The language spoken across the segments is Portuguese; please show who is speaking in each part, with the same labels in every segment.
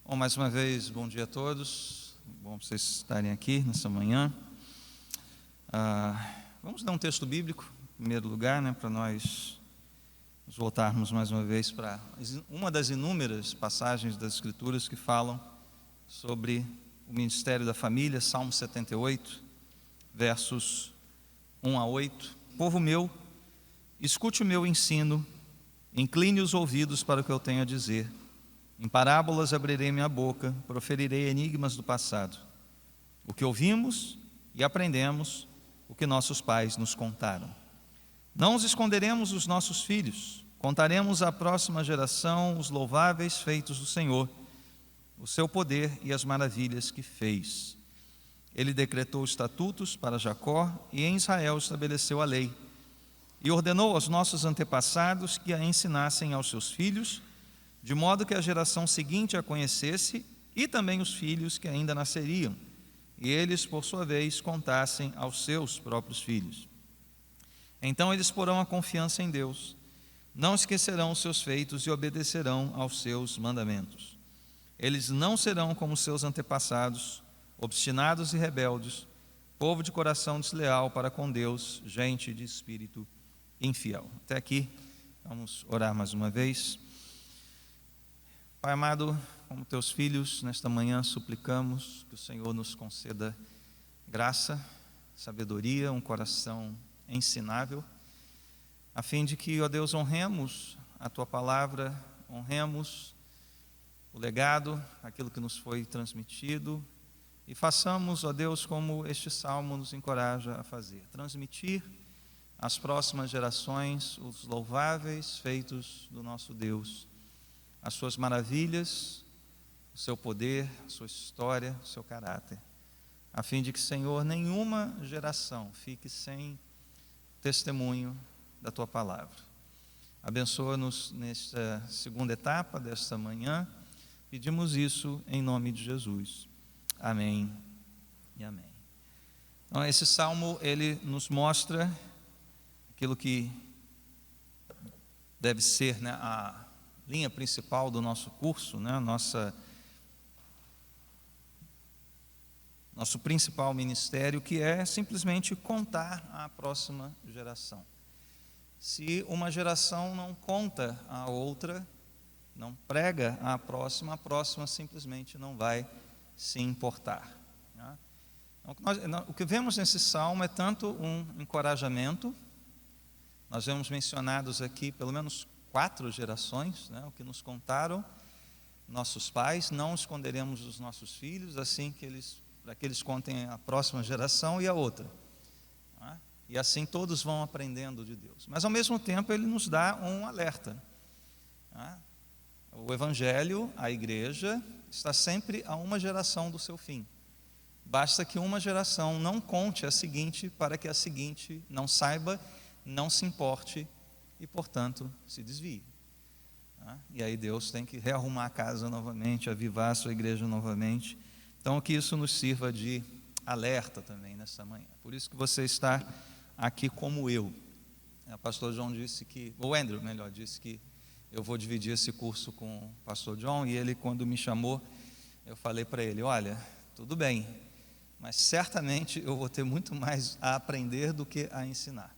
Speaker 1: Bom, mais uma vez, bom dia a todos. Bom vocês estarem aqui nessa manhã. Vamos ler um texto bíblico, em primeiro lugar, para nós nos voltarmos mais uma vez para uma das inúmeras passagens das Escrituras que falam sobre o ministério da família, Salmo 78, versos 1 a 8. Povo meu, escute o meu ensino, incline os ouvidos para o que eu tenho a dizer. Em parábolas abrirei minha boca, proferirei enigmas do passado. O que ouvimos e aprendemos, o que nossos pais nos contaram. Não os esconderemos dos nossos filhos, contaremos à próxima geração os louváveis feitos do Senhor, o seu poder e as maravilhas que fez. Ele decretou estatutos para Jacó e em Israel estabeleceu a lei. E ordenou aos nossos antepassados que a ensinassem aos seus filhos, de modo que a geração seguinte a conhecesse e também os filhos que ainda nasceriam, e eles, por sua vez, contassem aos seus próprios filhos. Então eles porão a confiança em Deus, não esquecerão os seus feitos e obedecerão aos seus mandamentos. Eles não serão como seus antepassados, obstinados e rebeldes, povo de coração desleal para com Deus, gente de espírito infiel. Até aqui, vamos orar mais uma vez. Pai amado, como teus filhos, nesta manhã suplicamos que o Senhor nos conceda graça, sabedoria, um coração ensinável, a fim de que, ó Deus, honremos a tua palavra, honremos o legado, aquilo que nos foi transmitido, e façamos, ó Deus, como este salmo nos encoraja a fazer, transmitir às próximas gerações os louváveis feitos do nosso Deus, as suas maravilhas, o seu poder, a sua história, o seu caráter, a fim de que, Senhor, nenhuma geração fique sem testemunho da tua palavra. Abençoa-nos nesta segunda etapa desta manhã, pedimos isso em nome de Jesus. Amém e amém. Então, esse salmo, ele nos mostra aquilo que deve ser, a linha principal do nosso curso, nosso principal ministério, que é simplesmente contar à próxima geração. Se uma geração não conta à outra, não prega à próxima, a próxima simplesmente não vai se importar. Então, o que vemos nesse salmo é tanto um encorajamento. Nós vemos mencionados aqui pelo menos 4 gerações, o que nos contaram nossos pais. Não esconderemos dos nossos filhos, assim para que eles contem a próxima geração e a outra. E assim todos vão aprendendo de Deus. Mas ao mesmo tempo ele nos dá um alerta. O Evangelho, a igreja, está sempre a uma geração do seu fim. Basta que uma geração não conte a seguinte, para que a seguinte não saiba, não se importe e, portanto, se desvie. E aí Deus tem que rearrumar a casa novamente, avivar a sua igreja novamente. Então, que isso nos sirva de alerta também nessa manhã. Por isso que você está aqui como eu. O pastor John disse que, o Andrew, melhor, disse que eu vou dividir esse curso com o pastor John, e ele, quando me chamou, eu falei para ele, olha, tudo bem, mas certamente eu vou ter muito mais a aprender do que a ensinar.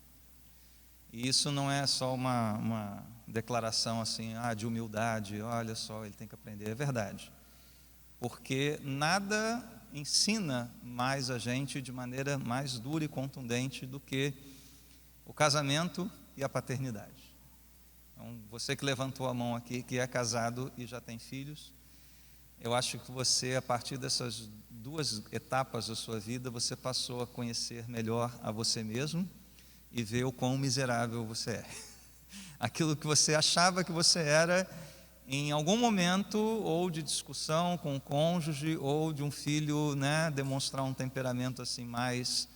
Speaker 1: E isso não é só uma declaração assim, de humildade, olha só, ele tem que aprender, é verdade. Porque nada ensina mais a gente de maneira mais dura e contundente do que o casamento e a paternidade. Então, você que levantou a mão aqui, que é casado e já tem filhos, eu acho que você, a partir dessas 2 etapas da sua vida, você passou a conhecer melhor a você mesmo e ver o quão miserável você é. Aquilo que você achava que você era, em algum momento, ou de discussão com o cônjuge, ou de um filho, demonstrar um temperamento assim mais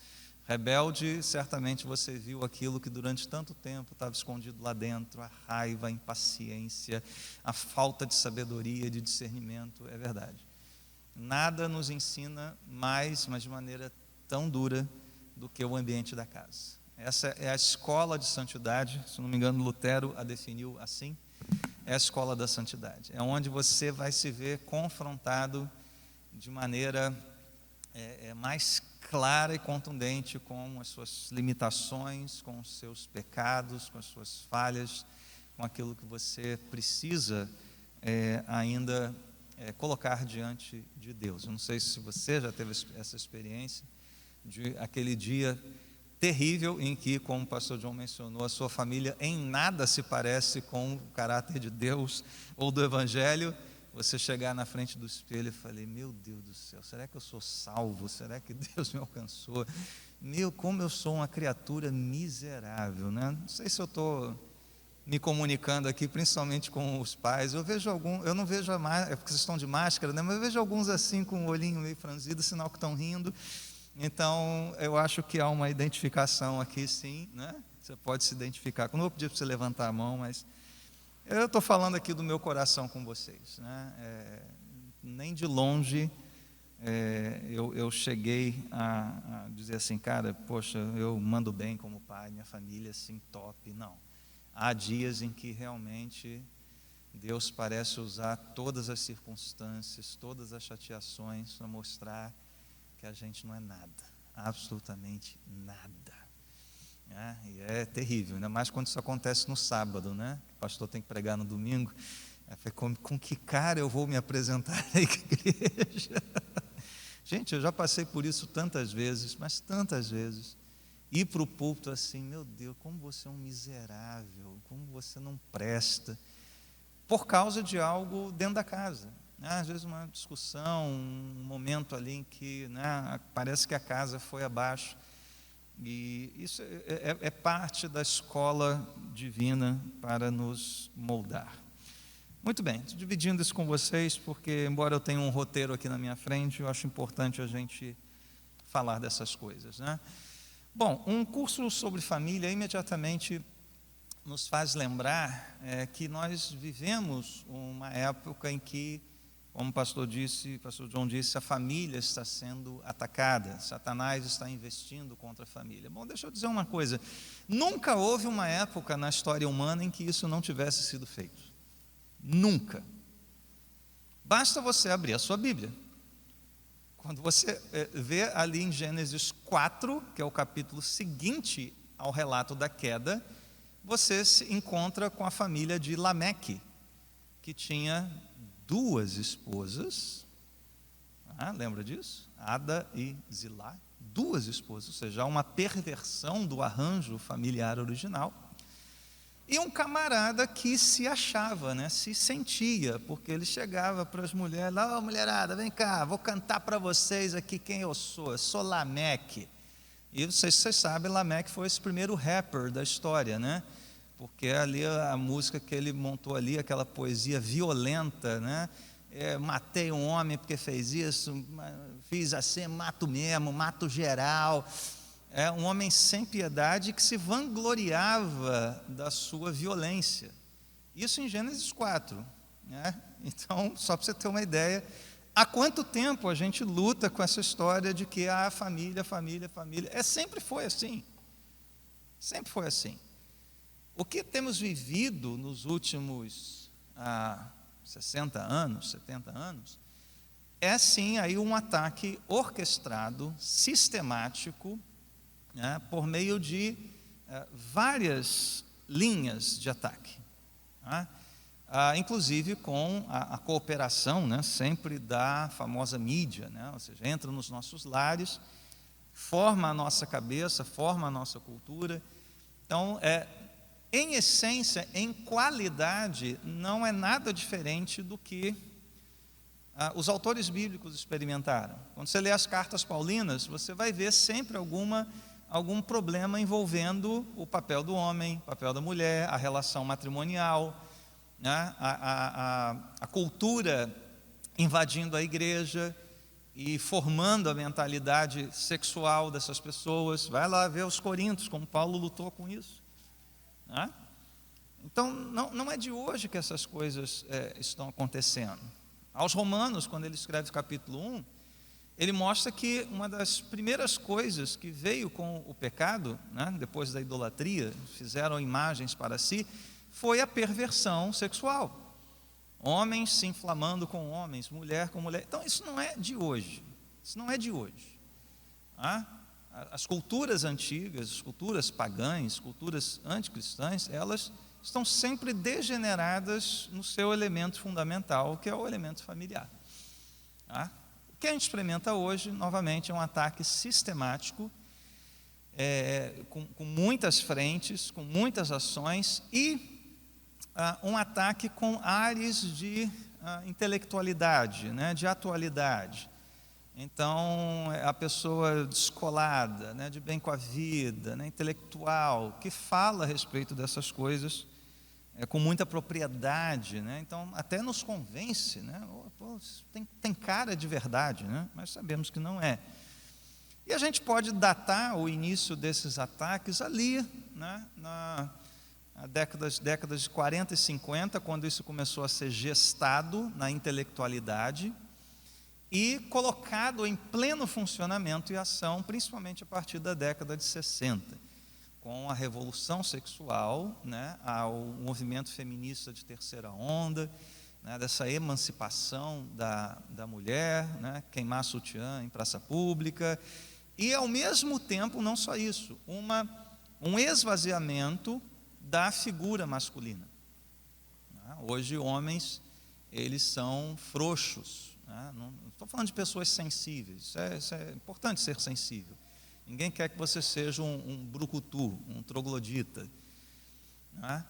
Speaker 1: rebelde, certamente você viu aquilo que durante tanto tempo estava escondido lá dentro, a raiva, a impaciência, a falta de sabedoria, de discernimento. É verdade. Nada nos ensina mais, mas de maneira tão dura, do que o ambiente da casa. Essa é a escola de santidade, se não me engano, Lutero a definiu assim. é a escola da santidade. É onde você vai se ver confrontado de maneira mais clara e contundente com as suas limitações, com os seus pecados, com as suas falhas, com aquilo que você precisa ainda colocar diante de Deus. Eu não sei se você já teve essa experiência de aquele dia terrível em que, como o pastor John mencionou, a sua família em nada se parece com o caráter de Deus ou do Evangelho. Você chegar na frente do espelho e falar: meu Deus do céu, será que eu sou salvo? Será que Deus me alcançou? Como eu sou uma criatura miserável, né? Não sei se eu estou me comunicando aqui, principalmente com os pais. Eu não vejo é porque vocês estão de máscara, né? Mas eu vejo alguns assim com o olhinho meio franzido, sinal que estão rindo. Então, eu acho que há uma identificação aqui, sim, né? Você pode se identificar. Eu não vou pedir para você levantar a mão, mas eu estou falando aqui do meu coração com vocês, né? Nem de longe eu cheguei a dizer assim: cara, poxa, eu mando bem como pai, minha família assim, top. Não. Há dias em que realmente Deus parece usar todas as circunstâncias, todas as chateações para mostrar que a gente não é nada, absolutamente nada. E é terrível, ainda mais quando isso acontece no sábado, né? O pastor tem que pregar no domingo. Com que cara eu vou me apresentar na igreja? Gente, eu já passei por isso tantas vezes, mas tantas vezes. Ir para o púlpito assim: meu Deus, como você é um miserável, como você não presta, por causa de algo dentro da casa. Às vezes uma discussão, um momento ali em que, né, parece que a casa foi abaixo. E isso é parte da escola divina para nos moldar. Muito bem, estou dividindo isso com vocês porque, embora eu tenha um roteiro aqui na minha frente, eu acho importante a gente falar dessas coisas, né? Bom, um curso sobre família imediatamente nos faz lembrar que nós vivemos uma época em que, como o pastor John disse, a família está sendo atacada, Satanás está investindo contra a família. Bom, deixa eu dizer uma coisa: nunca houve uma época na história humana em que isso não tivesse sido feito. Nunca. Basta você abrir a sua Bíblia. Quando você vê ali em Gênesis 4, que é o capítulo seguinte ao relato da queda, você se encontra com a família de Lameque, que tinha 2 esposas. Lembra disso? Ada e Zilá, 2 esposas, ou seja, uma perversão do arranjo familiar original. E um camarada que se achava, né, se sentia, porque ele chegava para as mulheres lá: mulherada, vem cá, vou cantar para vocês aqui quem eu sou Lameque. E vocês sabem, Lameque foi esse primeiro rapper da história, né? Porque ali a música que ele montou ali, aquela poesia violenta, né? Matei um homem porque fez isso, fiz assim, mato mesmo, mato geral. Um homem sem piedade que se vangloriava da sua violência. Isso em Gênesis 4, né? Então, só para você ter uma ideia, há quanto tempo a gente luta com essa história de que a família. Sempre foi assim. Sempre foi assim. O que temos vivido nos últimos 60 anos, 70 anos, é sim aí um ataque orquestrado, sistemático, né, por meio de várias linhas de ataque, né? Inclusive com a cooperação, né, sempre da famosa mídia, né? Ou seja, entra nos nossos lares, forma a nossa cabeça, forma a nossa cultura. Então, em essência, em qualidade, não é nada diferente do que os autores bíblicos experimentaram. Quando você lê as cartas paulinas, você vai ver sempre algum problema envolvendo o papel do homem, o papel da mulher, a relação matrimonial, né? A cultura invadindo a igreja e formando a mentalidade sexual dessas pessoas. Vai lá ver os Coríntios, como Paulo lutou com isso, né? Então, não é de hoje que essas coisas estão acontecendo. Aos Romanos, quando ele escreve o capítulo 1, ele mostra que uma das primeiras coisas que veio com o pecado, né, depois da idolatria, fizeram imagens para si, foi a perversão sexual. Homens se inflamando com homens, mulher com mulher. Então isso não é de hoje. Isso não é de hoje. As culturas antigas, as culturas pagãs, culturas anticristãs, elas estão sempre degeneradas no seu elemento fundamental, que é o elemento familiar. O que a gente experimenta hoje, novamente, é um ataque sistemático, com muitas frentes, com muitas ações, e um ataque com áreas de intelectualidade, né, de atualidade. Então, a pessoa descolada, né, de bem com a vida, né, intelectual, que fala a respeito dessas coisas com muita propriedade, né? Então até nos convence, né? Pô, tem cara de verdade, né? Mas sabemos que não é. E a gente pode datar o início desses ataques ali, né? Na décadas de 40 e 50, quando isso começou a ser gestado na intelectualidade e colocado em pleno funcionamento e ação, principalmente a partir da década de 60. Com a revolução sexual, né, ao movimento feminista de terceira onda, né, dessa emancipação da mulher, né, queimar sutiã em praça pública, e ao mesmo tempo, não só isso, um esvaziamento da figura masculina. Hoje homens, eles são frouxos, né, não estou falando de pessoas sensíveis, isso é importante ser sensível. Ninguém quer que você seja um brucutu, um troglodita, né?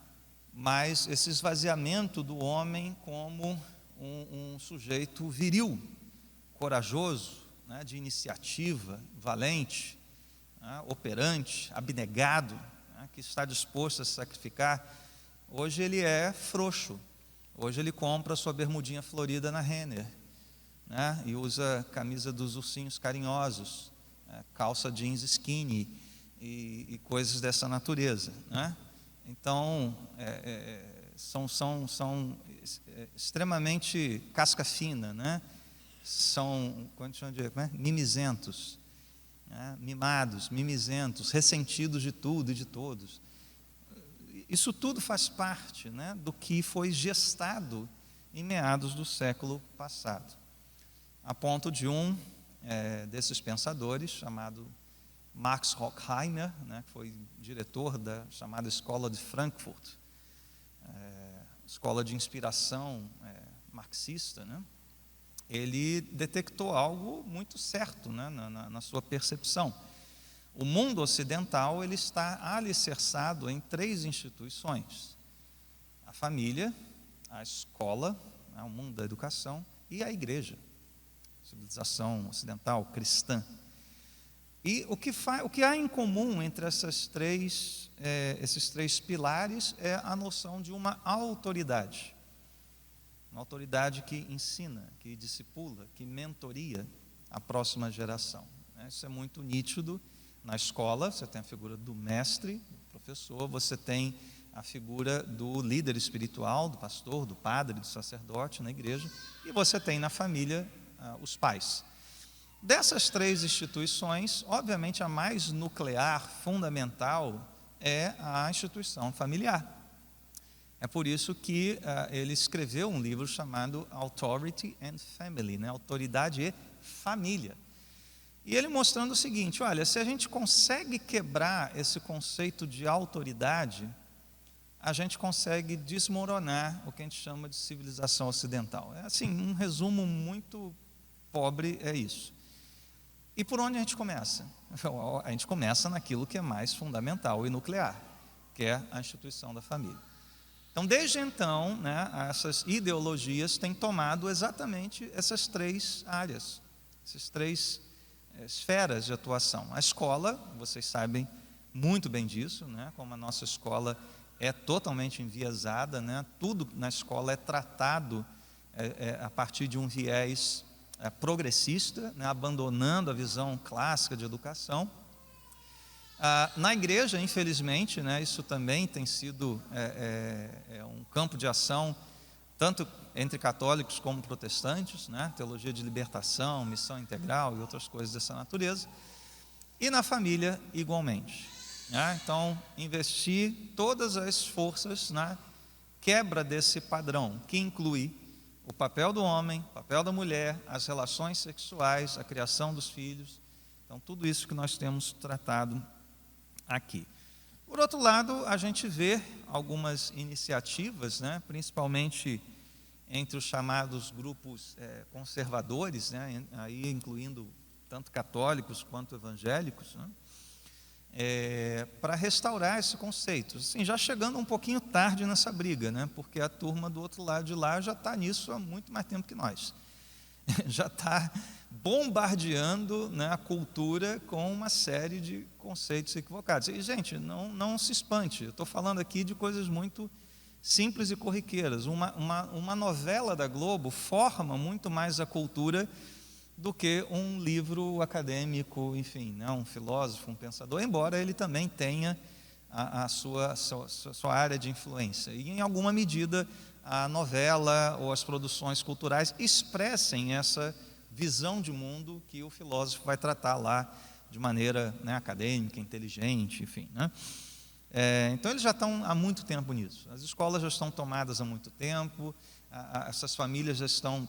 Speaker 1: Mas esse esvaziamento do homem como um sujeito viril, corajoso, né? De iniciativa, valente, né? Operante, abnegado, né? Que está disposto a se sacrificar, hoje ele é frouxo. Hoje ele compra sua bermudinha florida na Renner, né? E usa camisa dos ursinhos carinhosos, calça jeans skinny e coisas dessa natureza, né? Então são extremamente casca fina, né? São, mimizentos, né? Mimados, mimizentos, ressentidos de tudo e de todos. Isso tudo faz parte, né, do que foi gestado em meados do século passado, a ponto de desses pensadores, chamado Max Horkheimer, né, que foi diretor da chamada Escola de Frankfurt, escola de inspiração marxista, né, ele detectou algo muito certo, né, na sua percepção. O mundo ocidental ele está alicerçado em 3 instituições: a família, a escola, né, o mundo da educação, e a igreja, civilização ocidental cristã. E o que há em comum entre esses três pilares é a noção de uma autoridade que ensina, que discipula, que mentoria a próxima geração. Isso é muito nítido na escola. Você tem a figura do mestre, do professor, você tem a figura do líder espiritual, do pastor, do padre, do sacerdote na igreja, e você tem na família os pais. Dessas 3 instituições, obviamente a mais nuclear, fundamental, é a instituição familiar. É por isso que ele escreveu um livro chamado Authority and Family, né? Autoridade e Família. E ele mostrando o seguinte: olha, se a gente consegue quebrar esse conceito de autoridade, a gente consegue desmoronar o que a gente chama de civilização ocidental. É assim, um resumo muito pobre é isso. E por onde a gente começa? A gente começa naquilo que é mais fundamental e nuclear, que é a instituição da família. Então, desde então, né, essas ideologias têm tomado exatamente essas 3 áreas, essas 3 esferas de atuação. A escola, vocês sabem muito bem disso, né, como a nossa escola é totalmente enviesada, né, tudo na escola é tratado a partir de um viés progressista, né, abandonando a visão clássica de educação. Na igreja, infelizmente, né, isso também tem sido um campo de ação, tanto entre católicos como protestantes, né, teologia de libertação, missão integral e outras coisas dessa natureza, e na família igualmente. Né? Então, investir todas as forças, né, quebra desse padrão, que inclui o papel do homem, o papel da mulher, as relações sexuais, a criação dos filhos. Então, tudo isso que nós temos tratado aqui. Por outro lado, a gente vê algumas iniciativas, né, principalmente entre os chamados grupos conservadores, né, aí incluindo tanto católicos quanto evangélicos, né, para restaurar esse conceito. Assim, já chegando um pouquinho tarde nessa briga, né, porque a turma do outro lado de lá já está nisso há muito mais tempo que nós. Já está bombardeando, né, a cultura com uma série de conceitos equivocados. E, gente, não se espante, eu estou falando aqui de coisas muito simples e corriqueiras. Uma novela da Globo forma muito mais a cultura do que um livro acadêmico, enfim, né, um filósofo, um pensador, embora ele também tenha a sua área de influência. E, em alguma medida, a novela ou as produções culturais expressem essa visão de mundo que o filósofo vai tratar lá de maneira, né, acadêmica, inteligente, enfim, né? Então eles já estão há muito tempo nisso. As escolas já estão tomadas há muito tempo, essas famílias já estão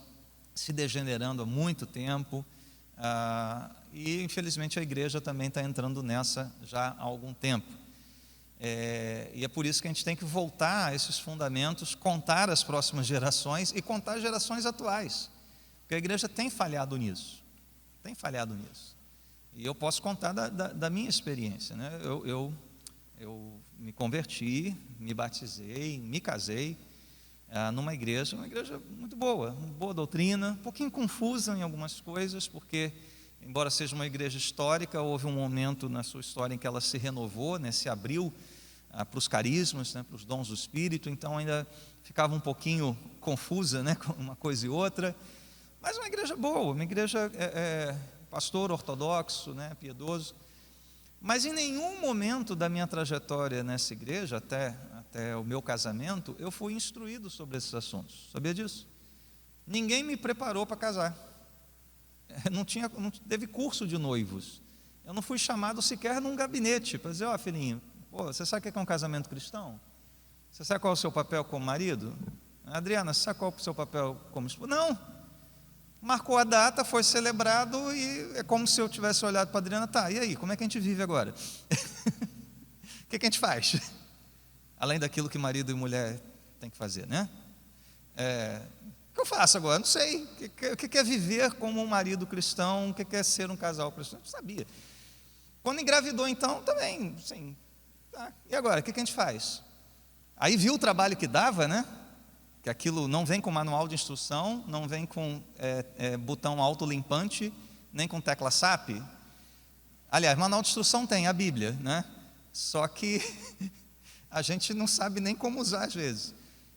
Speaker 1: se degenerando há muito tempo, e infelizmente a igreja também está entrando nessa já há algum tempo. E é por isso que a gente tem que voltar a esses fundamentos, contar as próximas gerações e contar as gerações atuais, porque a igreja tem falhado nisso, e eu posso contar da minha experiência, né? Eu me converti, me batizei, me casei numa igreja, uma igreja muito boa doutrina, um pouquinho confusa em algumas coisas, porque embora seja uma igreja histórica, houve um momento na sua história em que ela se renovou, né, se abriu para os carismas, né, para os dons do Espírito, então ainda ficava um pouquinho confusa, né, com uma coisa e outra, mas uma igreja boa, uma igreja pastor ortodoxo, né, piedoso. Mas em nenhum momento da minha trajetória nessa igreja, até o meu casamento, eu fui instruído sobre esses assuntos. Sabia disso? Ninguém me preparou para casar. Não teve curso de noivos. Eu não fui chamado sequer num gabinete para dizer: ó, filhinho, você sabe o que é um casamento cristão? Você sabe qual é o seu papel como marido? Adriana, você sabe qual é o seu papel como esposa? Não. Marcou a data, foi celebrado, e é como se eu tivesse olhado para a Adriana: tá, e aí, como é que a gente vive agora? O que a gente faz? Além daquilo que marido e mulher têm que fazer, né? O que eu faço agora? Não sei. O que é viver como um marido cristão? O que é ser um casal cristão? Eu não sabia. Quando engravidou, então, também, sim. Tá. E agora, o que a gente faz? Aí viu o trabalho que dava, né? Que aquilo não vem com manual de instrução, não vem com botão autolimpante, nem com tecla SAP. Aliás, manual de instrução tem, a Bíblia, né? Só que a gente não sabe nem como usar às vezes.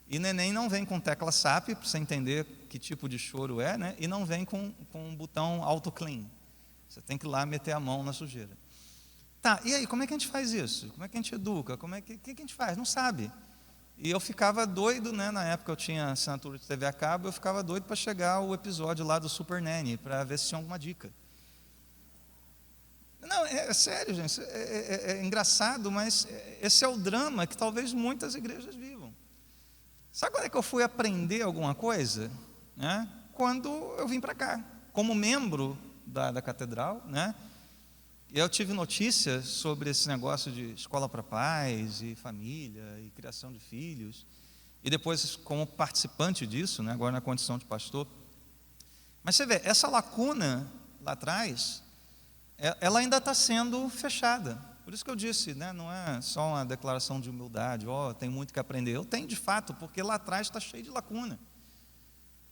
Speaker 1: E neném não vem com tecla SAP, para você entender que tipo de choro é, né? E não vem com um botão auto-clean. Você tem que ir lá meter a mão na sujeira. Tá, e aí, como é que a gente faz isso? Como é que a gente educa? O que a gente faz? Não sabe. E eu ficava doido, né? Na época eu tinha assinatura de TV a cabo, eu ficava doido para chegar o episódio lá do Super Nanny, para ver se tinha alguma dica. Não, é sério, gente, é engraçado, mas esse é o drama que talvez muitas igrejas vivam. Sabe quando é que eu fui aprender alguma coisa? Né? Quando eu vim para cá, como membro da catedral, né? E eu tive notícias sobre esse negócio de escola para pais e família e criação de filhos, e depois como participante disso, né, agora na condição de pastor. Mas você vê, essa lacuna lá atrás, ela ainda está sendo fechada. Por isso que eu disse, né, não é só uma declaração de humildade, tem muito que aprender. Eu tenho de fato, porque lá atrás está cheio de lacuna.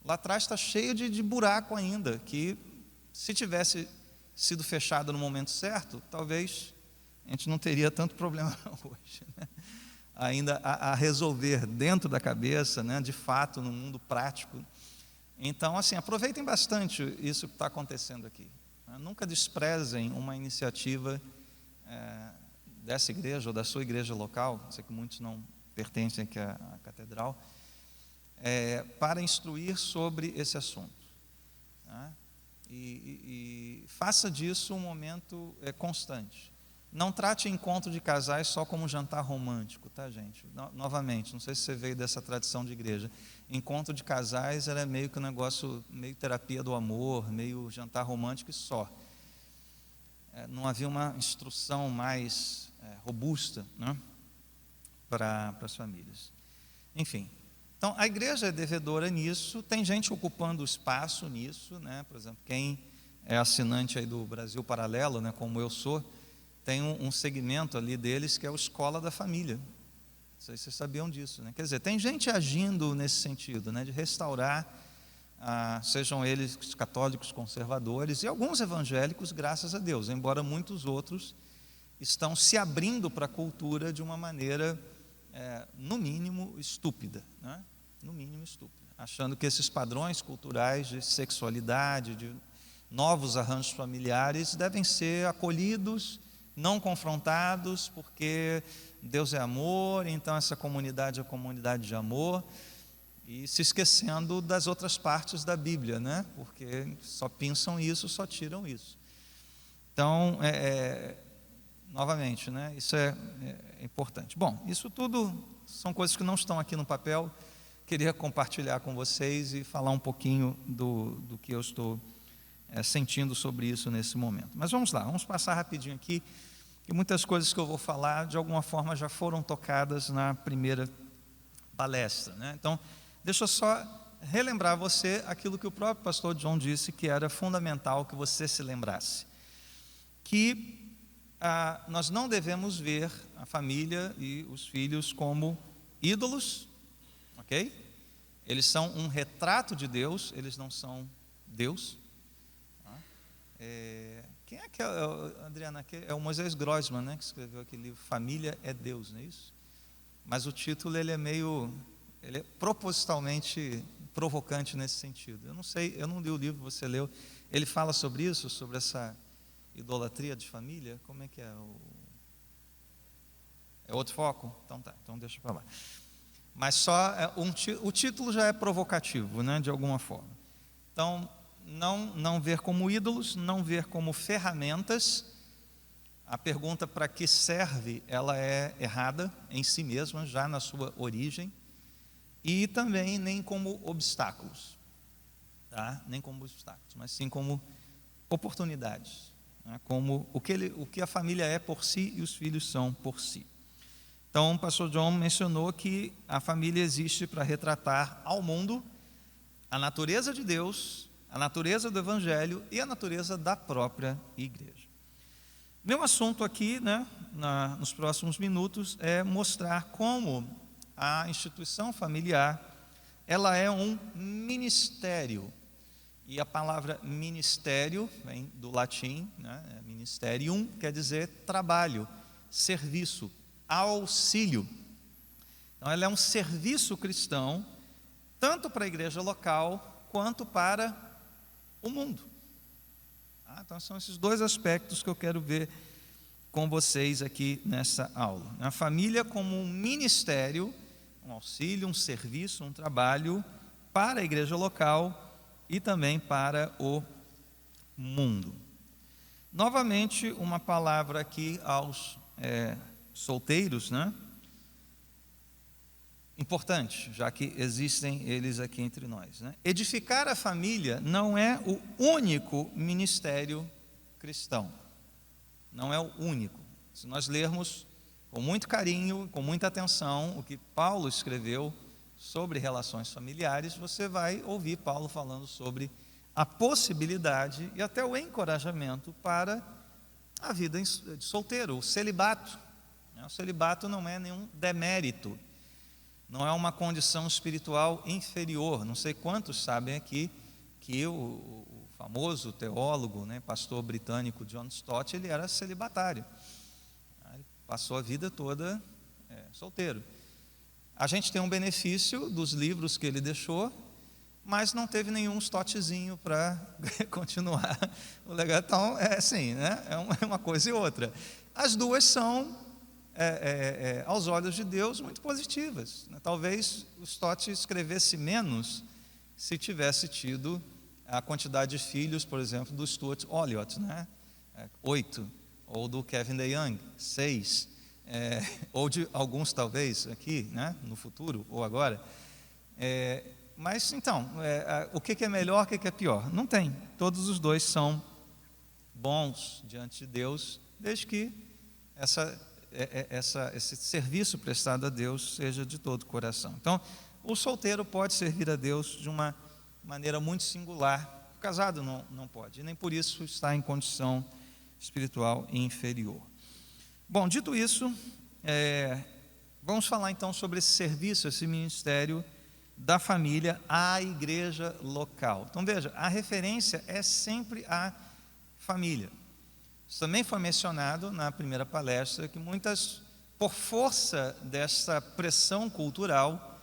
Speaker 1: Lá atrás está cheio de buraco ainda, que se tivesse sido fechado no momento certo, talvez a gente não teria tanto problema hoje, né? Ainda a resolver dentro da cabeça, né, de fato, no mundo prático. Então, assim, aproveitem bastante isso que está acontecendo aqui. Nunca desprezem uma iniciativa dessa igreja ou da sua igreja local, sei que muitos não pertencem aqui à catedral, para instruir sobre esse assunto, né? E faça disso um momento constante. Não trate encontro de casais só como um jantar romântico, tá, gente? Novamente, não sei se você veio dessa tradição de igreja. Encontro de casais era meio que um negócio, meio terapia do amor, meio jantar romântico e só. Não havia uma instrução mais robusta, né, para as famílias. Enfim, então a igreja é devedora nisso, tem gente ocupando espaço nisso, né? Por exemplo, quem é assinante aí do Brasil Paralelo, né, como eu sou, tem um segmento ali deles que é o Escola da Família. Não sei se vocês sabiam disso, né? Quer dizer, tem gente agindo nesse sentido, né, de restaurar, sejam eles católicos conservadores e alguns evangélicos, graças a Deus, embora muitos outros estão se abrindo para a cultura de uma maneira, no mínimo, estúpida, né? No mínimo estúpida, achando que esses padrões culturais de sexualidade, de novos arranjos familiares devem ser acolhidos, não confrontados, porque Deus é amor, então essa comunidade é comunidade de amor, e se esquecendo das outras partes da Bíblia, né? Porque só pensam isso, só tiram isso. Então, novamente, né? Isso é importante. Bom, isso tudo são coisas que não estão aqui no papel, queria compartilhar com vocês e falar um pouquinho do que eu estou sentindo sobre isso nesse momento. Mas vamos lá, vamos passar rapidinho aqui, que muitas coisas que eu vou falar, de alguma forma, já foram tocadas na primeira palestra, né? Então, deixa eu só relembrar você aquilo que o próprio pastor John disse, que era fundamental que você se lembrasse, que nós não devemos ver a família e os filhos como ídolos, ok? Eles são um retrato de Deus, eles não são Deus. Quem é que Adriana, é o Moisés Grossman, né, que escreveu aquele livro Família é Deus, não é isso? Mas o título ele é propositalmente provocante nesse sentido. Eu não sei, eu não li o livro, você leu. Ele fala sobre isso, sobre essa idolatria de família. Como é que é? É outro foco? Então tá, então deixa para lá. Mas só o título já é provocativo, né, de alguma forma. Então, não ver como ídolos, não ver como ferramentas. A pergunta para que serve, ela é errada em si mesma, já na sua origem, e também nem como obstáculos, tá? Nem como obstáculos, mas sim como oportunidades, né? Como o que a família é por si e os filhos são por si. Então, o pastor John mencionou que a família existe para retratar ao mundo a natureza de Deus, a natureza do Evangelho e a natureza da própria igreja. Meu assunto aqui, né, nos próximos minutos, é mostrar como a instituição familiar, ela é um ministério. E a palavra ministério vem do latim, né, ministerium, quer dizer trabalho, serviço, auxílio. Então, ela é um serviço cristão, tanto para a igreja local, quanto para o mundo. Então são esses dois aspectos que eu quero ver com vocês aqui nessa aula. A família como um ministério, um auxílio, um serviço, um trabalho para a igreja local e também para o mundo. Novamente, uma palavra aqui aos solteiros, né? Importante, já que existem eles aqui entre nós, né? Edificar a família não é o único ministério cristão. Não é o único. Se nós lermos com muito carinho, com muita atenção, o que Paulo escreveu sobre relações familiares, você vai ouvir Paulo falando sobre a possibilidade e até o encorajamento para a vida de solteiro, o celibato. O celibato não é nenhum demérito, não é uma condição espiritual inferior. Não sei quantos sabem aqui que o famoso teólogo, né, pastor britânico John Stott, ele era celibatário. Ele passou a vida toda solteiro. A gente tem um benefício dos livros que ele deixou, mas não teve nenhum Stottzinho para continuar o legado. Então, é assim, né? É uma coisa e outra. As duas são aos olhos de Deus, muito positivas, né? Talvez o Stott escrevesse menos se tivesse tido a quantidade de filhos, por exemplo, do Stuart Olyott, né? 8. ou do Kevin DeYoung, 6, ou de alguns talvez aqui, né, no futuro ou agora. Mas então, o que é melhor, o que é pior? Não tem. Todos os dois são bons diante de Deus, desde que esse serviço prestado a Deus seja de todo o coração. Então, o solteiro pode servir a Deus de uma maneira muito singular, o casado não pode, e nem por isso está em condição espiritual inferior. Bom, dito isso, vamos falar então sobre esse serviço, esse ministério da família à igreja local. Então veja, a referência é sempre a família. Isso também foi mencionado na primeira palestra, que por força dessa pressão cultural,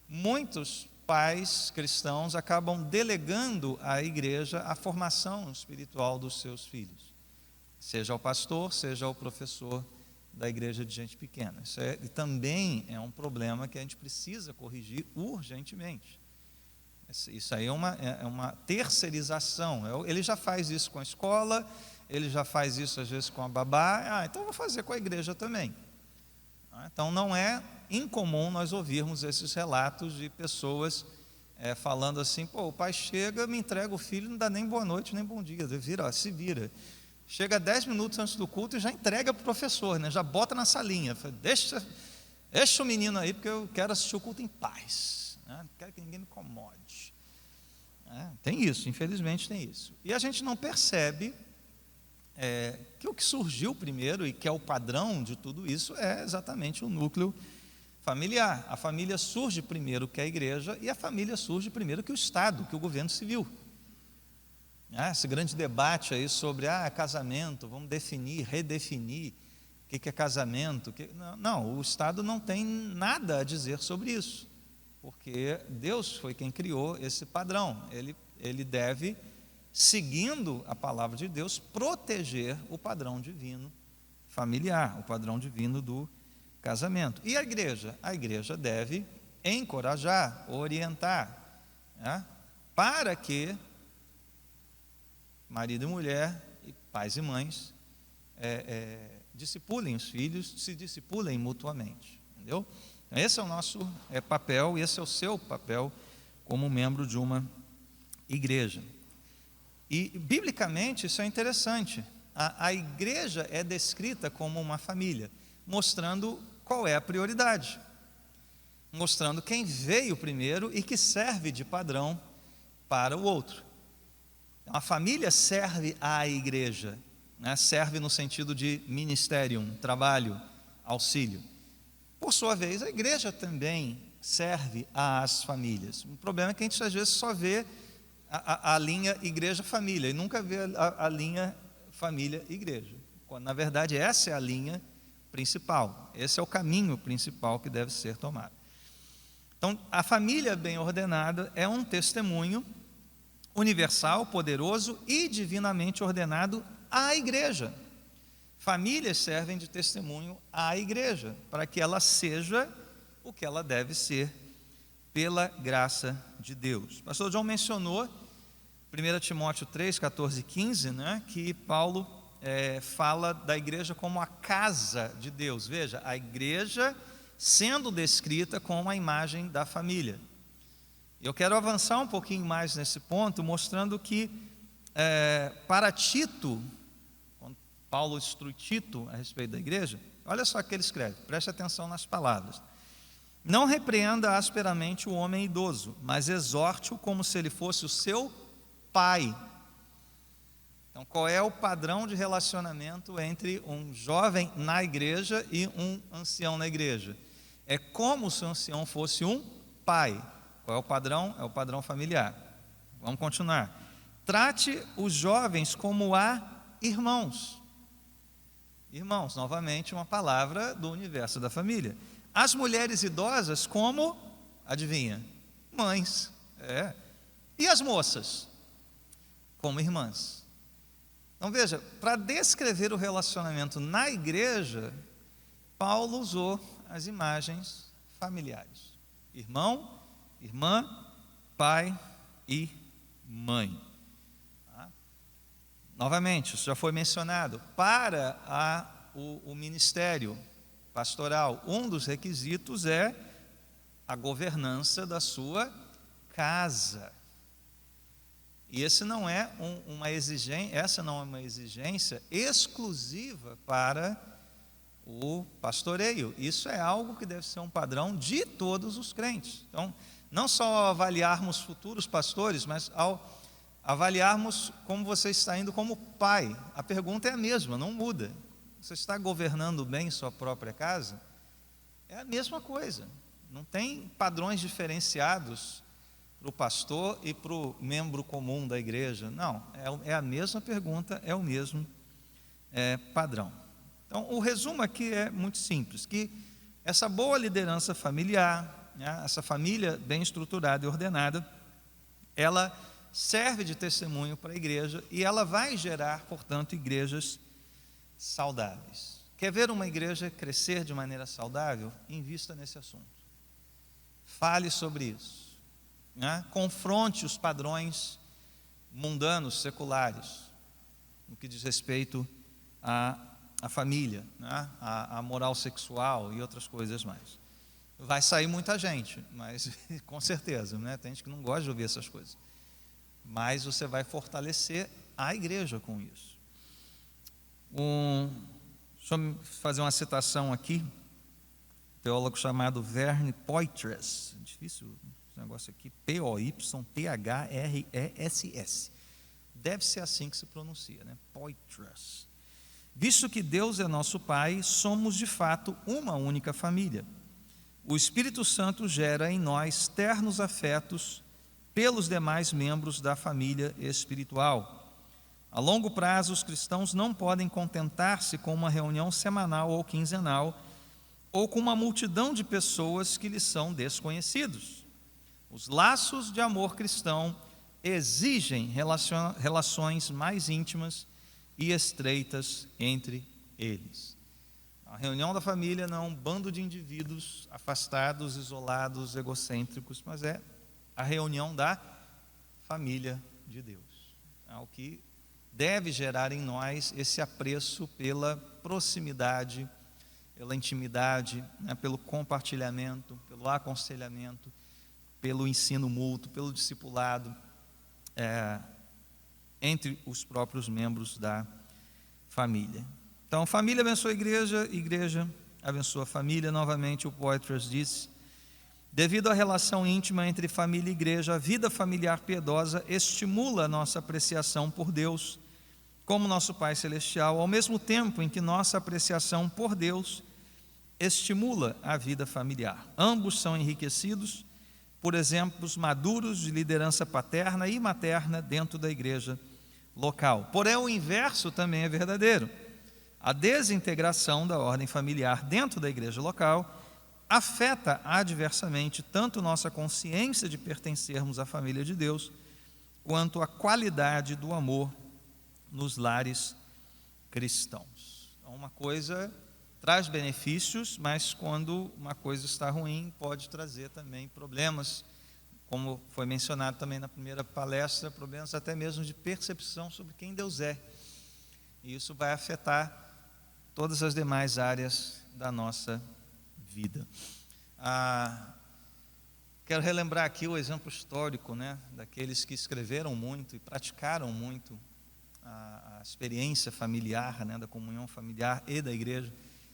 Speaker 1: muitos pais cristãos acabam delegando à igreja a formação espiritual dos seus filhos, seja o pastor, seja o professor da igreja de gente pequena. Isso também é um problema que a gente precisa corrigir urgentemente. Isso aí é uma terceirização. Ele já faz isso com a escola, ele já faz isso às vezes com a babá, então eu vou fazer com a igreja também. Então não é incomum nós ouvirmos esses relatos de pessoas falando assim: pô, o pai chega, me entrega o filho, não dá nem boa noite, nem bom dia, se vira. Chega 10 minutos antes do culto e já entrega para o professor, né? Já bota na salinha, deixa o menino aí, porque eu quero assistir o culto em paz, né? Não quero que ninguém me incomode. Tem isso, infelizmente tem isso. E a gente não percebe que o que surgiu primeiro e que é o padrão de tudo isso é exatamente o núcleo familiar. A família surge primeiro que a igreja, e a família surge primeiro que o Estado, que o governo civil. Esse grande debate aí sobre casamento, vamos redefinir o que é casamento. Não, o Estado não tem nada a dizer sobre isso, porque Deus foi quem criou esse padrão. Ele deve, seguindo a palavra de Deus, proteger o padrão divino familiar, o padrão divino do casamento. E a igreja? A igreja deve encorajar, orientar, para que marido e mulher, e pais e mães, discipulem os filhos, se discipulem mutuamente, entendeu? Então, esse é o nosso papel, e esse é o seu papel como membro de uma igreja. E, biblicamente, isso é interessante. A igreja é descrita como uma família, mostrando qual é a prioridade, mostrando quem veio primeiro e que serve de padrão para o outro. A família serve à igreja, né? Serve no sentido de ministerium, trabalho, auxílio. Por sua vez, a igreja também serve às famílias. O problema é que a gente às vezes só vê a linha igreja-família e nunca vê a linha família-igreja, quando na verdade essa é a linha principal, esse é o caminho principal que deve ser tomado. Então, a família bem ordenada é um testemunho universal, poderoso e divinamente ordenado à igreja. Famílias servem de testemunho à igreja, para que ela seja o que ela deve ser, pela graça de Deus. O pastor John mencionou 1 Timóteo 3, 14 e 15, né, que Paulo fala da igreja como a casa de Deus. Veja, a igreja sendo descrita com a imagem da família. Eu quero avançar um pouquinho mais nesse ponto, mostrando que para Tito, quando Paulo instrui Tito a respeito da igreja, olha só o que ele escreve, preste atenção nas palavras: não repreenda asperamente o homem idoso, mas exorte-o como se ele fosse o seu pai. Então, qual é o padrão de relacionamento entre um jovem na igreja e um ancião na igreja? É como se o ancião fosse um pai. Qual é o padrão? É o padrão familiar. Vamos continuar. Trate os jovens como a irmãos. Irmãos, novamente uma palavra do universo da família. As mulheres idosas como, adivinha? Mães. E as moças? Como irmãs. Então veja, para descrever o relacionamento na igreja, Paulo usou as imagens familiares: irmão, irmã, pai e mãe. Novamente, isso já foi mencionado, para o ministério pastoral, um dos requisitos é a governança da sua casa. E essa não é uma exigência exclusiva para o pastoreio. Isso é algo que deve ser um padrão de todos os crentes. Então, não só ao avaliarmos futuros pastores, mas ao avaliarmos como você está indo como pai. A pergunta é a mesma, não muda. Você está governando bem sua própria casa? É a mesma coisa. Não tem padrões diferenciados para o pastor e para o membro comum da igreja. Não, é a mesma pergunta, é o mesmo padrão. Então, o resumo aqui é muito simples, que essa boa liderança familiar, né, essa família bem estruturada e ordenada, ela serve de testemunho para a igreja e ela vai gerar, portanto, igrejas saudáveis. Quer ver uma igreja crescer de maneira saudável? Invista nesse assunto. Fale sobre isso, né? Confronte os padrões mundanos, seculares, no que diz respeito à família, né? à moral sexual e outras coisas mais. Vai sair muita gente, mas com certeza, né? Tem gente que não gosta de ouvir essas coisas. Mas você vai fortalecer a igreja com isso. Deixa eu fazer uma citação aqui. Um teólogo chamado Verne Poitras, difícil esse negócio aqui, Poythress. Deve ser assim que se pronuncia, né? Poitras. Visto que Deus é nosso Pai, somos de fato uma única família. O Espírito Santo gera em nós ternos afetos pelos demais membros da família espiritual. A longo prazo, os cristãos não podem contentar-se com uma reunião semanal ou quinzenal, ou com uma multidão de pessoas que lhes são desconhecidos. Os laços de amor cristão exigem relações mais íntimas e estreitas entre eles. A reunião da família não é um bando de indivíduos afastados, isolados, egocêntricos, mas é a reunião da família de Deus. É o que deve gerar em nós esse apreço pela proximidade, pela intimidade, né, pelo compartilhamento, pelo aconselhamento, pelo ensino mútuo, pelo discipulado entre os próprios membros da família. Então, família abençoa a igreja, igreja abençoa a família. Novamente, o Poitras disse: devido à relação íntima entre família e igreja, a vida familiar piedosa estimula a nossa apreciação por Deus como nosso Pai Celestial, ao mesmo tempo em que nossa apreciação por Deus estimula a vida familiar. Ambos são enriquecidos por exemplos maduros de liderança paterna e materna dentro da igreja local. Porém, o inverso também é verdadeiro. A desintegração da ordem familiar dentro da igreja local afeta adversamente tanto nossa consciência de pertencermos à família de Deus, quanto a qualidade do amor nos lares cristãos. Então, uma coisa traz benefícios, mas quando uma coisa está ruim, pode trazer também problemas, como foi mencionado também na primeira palestra, problemas até mesmo de percepção sobre quem Deus é. E isso vai afetar todas as demais áreas da nossa vida. Quero relembrar aqui o exemplo histórico, né, daqueles que escreveram muito e praticaram muito a experiência familiar, né, da comunhão familiar e da igreja,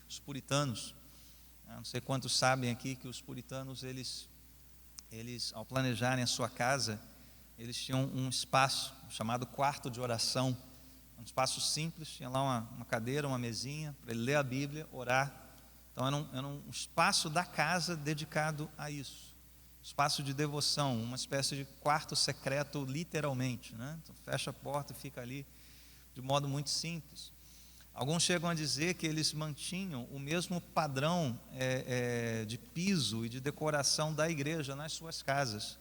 Speaker 1: os puritanos. Não sei quantos sabem aqui que os puritanos, eles ao planejarem a sua casa, eles tinham um espaço chamado quarto de oração, um espaço simples, tinha lá uma cadeira, uma mesinha, para ele ler a Bíblia, orar. Então era um espaço da casa dedicado a isso, espaço de devoção, uma espécie de quarto secreto literalmente, né? Então, fecha a porta e fica ali de modo muito simples. Alguns chegam a dizer que eles mantinham o mesmo padrão de piso e de decoração da igreja nas suas casas,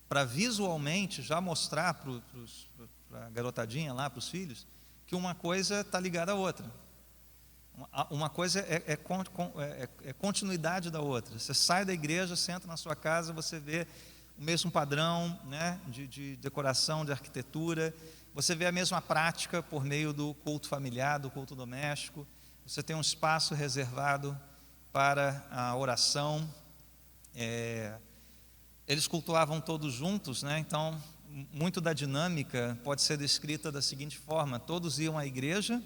Speaker 1: para visualmente já mostrar para a garotadinha lá, para os filhos, que uma coisa está ligada à outra. Uma coisa é continuidade da outra. Você sai da igreja, senta na sua casa, você vê o mesmo padrão, né, de decoração, de arquitetura. Você vê a mesma prática por meio do culto familiar, do culto doméstico. Você tem um espaço reservado para a oração. Eles cultuavam todos juntos, né? Então, muito da dinâmica pode ser descrita da seguinte forma: todos iam à igreja,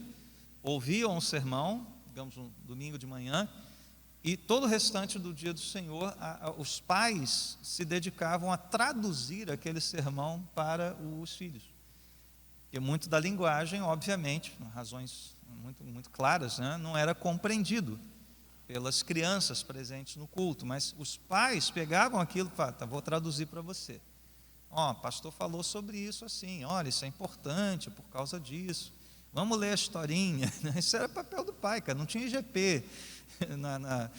Speaker 1: ouviam o sermão, digamos, um domingo de manhã, e todo o restante do dia do Senhor, os pais se dedicavam a traduzir aquele sermão para os filhos. Porque muito da linguagem, obviamente, por razões muito claras, né, não era compreendido pelas crianças presentes no culto, mas os pais pegavam aquilo e falavam: vou traduzir para você. O pastor falou sobre isso assim, olha, isso é importante por causa disso. Vamos ler a historinha. Isso era papel do pai, cara, não tinha IGP na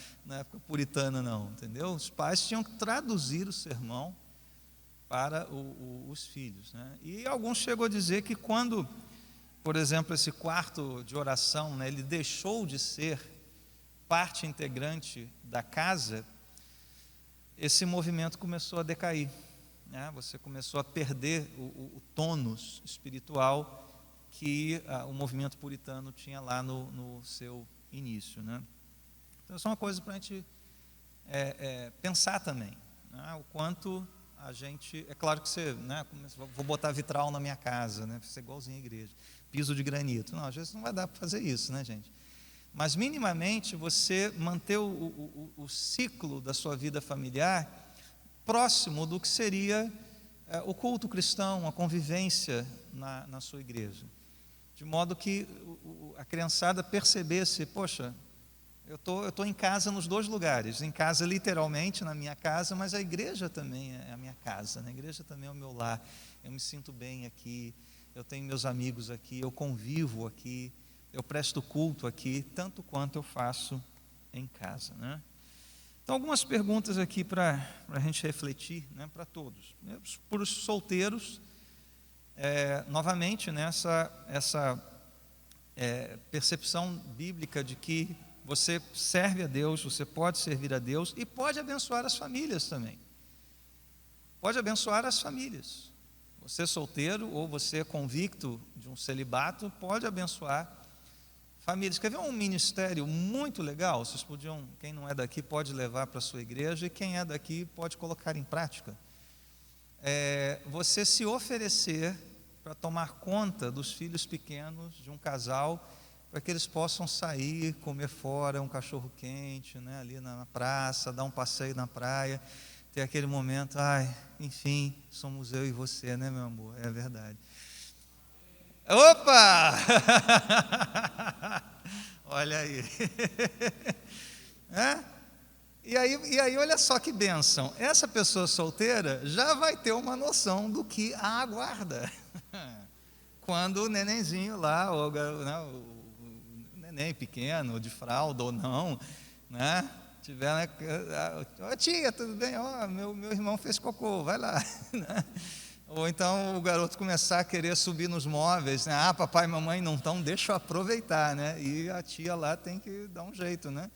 Speaker 1: época puritana, não, entendeu? Os pais tinham que traduzir o sermão para os filhos, né? E alguns chegam a dizer que quando, por exemplo, esse quarto de oração, né, ele deixou de ser parte integrante da casa, esse movimento começou a decair, né? Você começou a perder o tônus espiritual que o movimento puritano tinha lá no seu início, né? Então, isso é uma coisa para a gente pensar também, né? O quanto a gente... É claro que você, né, vou botar vitral na minha casa, né, para ser igualzinho à igreja, piso de granito. Não, às vezes não vai dar para fazer isso, né, gente? Mas, minimamente, você manter o ciclo da sua vida familiar próximo do que seria o culto cristão, a convivência na sua igreja. De modo que a criançada percebesse: poxa, eu tô em casa nos dois lugares, em casa literalmente, na minha casa, mas a igreja também é a minha casa, né? A igreja também é o meu lar, eu me sinto bem aqui, eu tenho meus amigos aqui, eu convivo aqui, eu presto culto aqui, tanto quanto eu faço em casa, né? Então, algumas perguntas aqui para a gente refletir, né, para todos. Para os solteiros, novamente, né, essa percepção bíblica de que você serve a Deus, você pode servir a Deus e pode abençoar as famílias também. Pode abençoar as famílias. Você solteiro ou você convicto de um celibato pode abençoar famílias. Quer ver um ministério muito legal? Vocês podiam, quem não é daqui pode levar para a sua igreja, e quem é daqui pode colocar em prática. Você se oferecer para tomar conta dos filhos pequenos de um casal, para que eles possam sair, comer fora, um cachorro quente, né, ali na praça, dar um passeio na praia, ter aquele momento, enfim, somos eu e você, né, meu amor? É verdade. Opa! Olha aí. E aí, olha só que bênção. Essa pessoa solteira já vai ter uma noção do que a aguarda. Quando o nenenzinho lá, o neném pequeno, de fralda ou não, né, tiver, né, tia, tudo bem? Meu irmão fez cocô, vai lá. Né? Ou então o garoto começar a querer subir nos móveis, né? Papai e mamãe não estão, deixa eu aproveitar, né? E a tia lá tem que dar um jeito, né?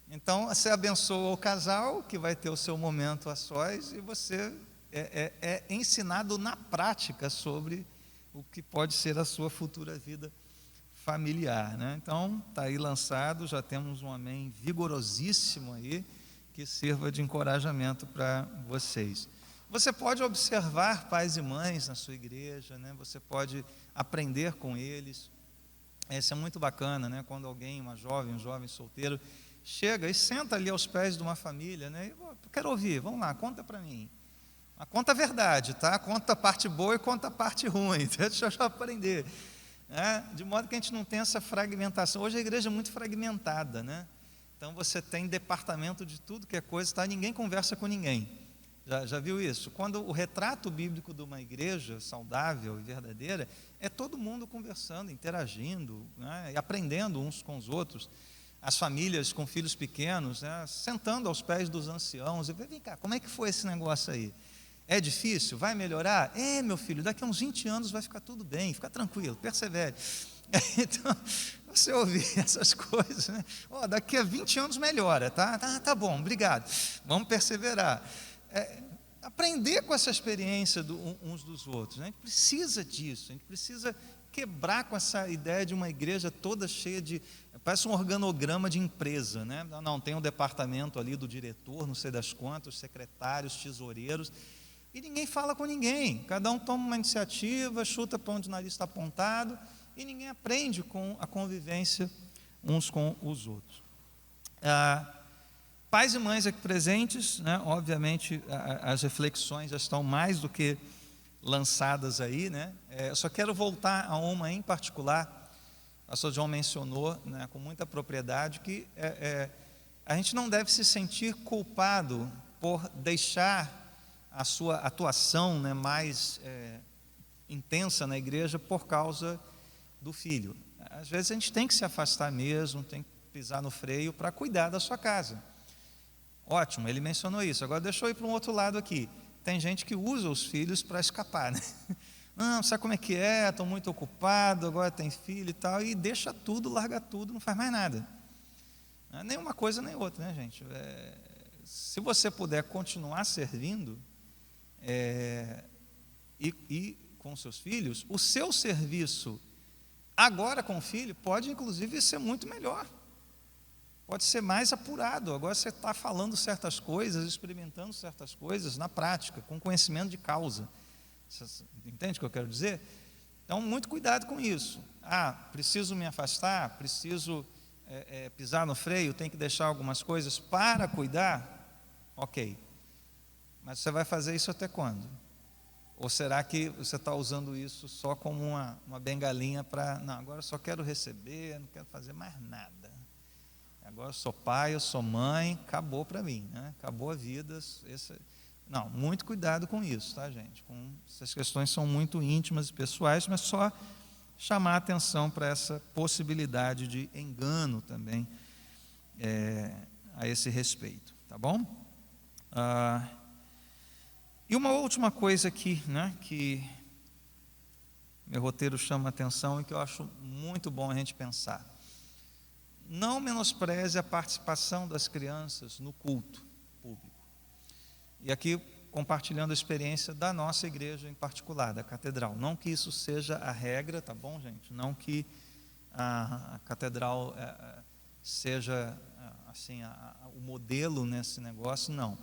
Speaker 1: Então, você abençoa o casal, que vai ter o seu momento a sós, e você é ensinado na prática sobre o que pode ser a sua futura vida familiar, né? Então, está aí lançado, já temos um amém vigorosíssimo aí, que sirva de encorajamento para vocês. Você pode observar pais e mães na sua igreja, né? Você pode aprender com eles. Isso é muito bacana, né? Quando alguém, um jovem solteiro, chega e senta ali aos pés de uma família, né? Eu quero ouvir, vamos lá, conta para mim. Mas conta a verdade, tá? Conta a parte boa e conta a parte ruim, deixa eu aprender. De modo que a gente não tem essa fragmentação. Hoje a igreja é muito fragmentada, né? Então você tem departamento de tudo que é coisa, tá? Ninguém conversa com ninguém. Já viu isso? Quando o retrato bíblico de uma igreja saudável e verdadeira é todo mundo conversando, interagindo, né? E aprendendo uns com os outros. As famílias com filhos pequenos, né? Sentando aos pés dos anciãos e vem cá, como é que foi esse negócio aí? É difícil? Vai melhorar? Meu filho, daqui a uns 20 anos vai ficar tudo bem, fica tranquilo, persevere. Então, você ouvir essas coisas, né? Daqui a 20 anos melhora, tá? Tá bom, obrigado. Vamos perseverar. aprender com essa experiência uns dos outros, né? A gente precisa disso, a gente precisa quebrar com essa ideia de uma igreja toda cheia de, parece um organograma de empresa, né? Não, tem um departamento ali do diretor, não sei das quantas, secretários, tesoureiros, e ninguém fala com ninguém, cada um toma uma iniciativa, chuta para onde o nariz está apontado, e ninguém aprende com a convivência uns com os outros. Pais e mães aqui presentes, né? Obviamente as reflexões já estão mais do que lançadas aí, né? Eu só quero voltar a uma em particular. O pastor João mencionou, né, com muita propriedade, que a gente não deve se sentir culpado por deixar a sua atuação, né, mais intensa na igreja por causa do filho. Às vezes a gente tem que se afastar mesmo, tem que pisar no freio para cuidar da sua casa. Ótimo, ele mencionou isso. Agora deixa eu ir para um outro lado aqui. Tem gente que usa os filhos para escapar, né? Não, sabe como é que é? Estou muito ocupado, agora tem filho e tal, e deixa tudo, larga tudo, não faz mais nada. Não é nem uma coisa nem outra, né, gente? Se você puder continuar servindo e com seus filhos, o seu serviço agora com o filho pode inclusive ser muito melhor. Pode ser mais apurado. Agora você está falando certas coisas, experimentando certas coisas na prática, com conhecimento de causa. Você entende o que eu quero dizer? Então, muito cuidado com isso. Preciso me afastar, preciso pisar no freio, tenho que deixar algumas coisas para cuidar? Ok. Mas você vai fazer isso até quando? Ou será que você está usando isso só como uma bengalinha para... Não, agora eu só quero receber, não quero fazer mais nada. Agora eu sou pai, eu sou mãe, acabou para mim, né? Acabou a vida. Não, muito cuidado com isso, tá, gente? Essas questões são muito íntimas e pessoais, mas só chamar a atenção para essa possibilidade de engano também a esse respeito, tá bom? E uma última coisa aqui, né, que meu roteiro chama a atenção e que eu acho muito bom a gente pensar. Não menospreze a participação das crianças no culto público. E aqui, compartilhando a experiência da nossa igreja em particular, da catedral. Não que isso seja a regra, tá bom, gente? Não que a catedral seja assim, o modelo nesse negócio, não.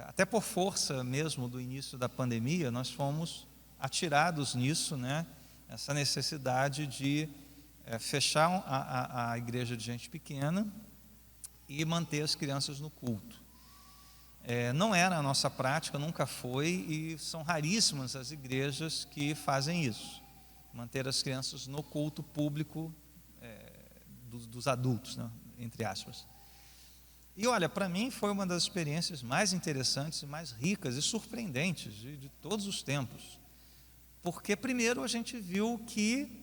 Speaker 1: Até por força mesmo do início da pandemia, nós fomos atirados nisso, né? Essa necessidade de fechar a igreja de gente pequena e manter as crianças no culto. Não era a nossa prática, nunca foi, e são raríssimas as igrejas que fazem isso, manter as crianças no culto público dos adultos, né, entre aspas. E olha, para mim foi uma das experiências mais interessantes, mais ricas e surpreendentes de todos os tempos, porque primeiro a gente viu que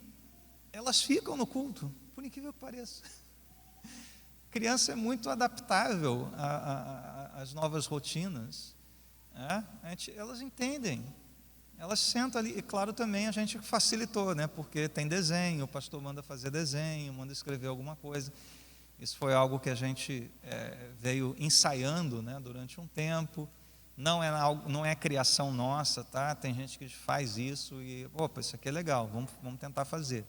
Speaker 1: elas ficam no culto, por incrível que pareça. Criança é muito adaptável às novas rotinas, elas entendem, elas sentam ali, e claro também a gente facilitou, né, porque tem desenho, o pastor manda fazer desenho, manda escrever alguma coisa. Isso foi algo que a gente veio ensaiando, né, durante um tempo. Não é criação nossa, tá? Tem gente que faz isso e, opa, isso aqui é legal, vamos tentar fazer.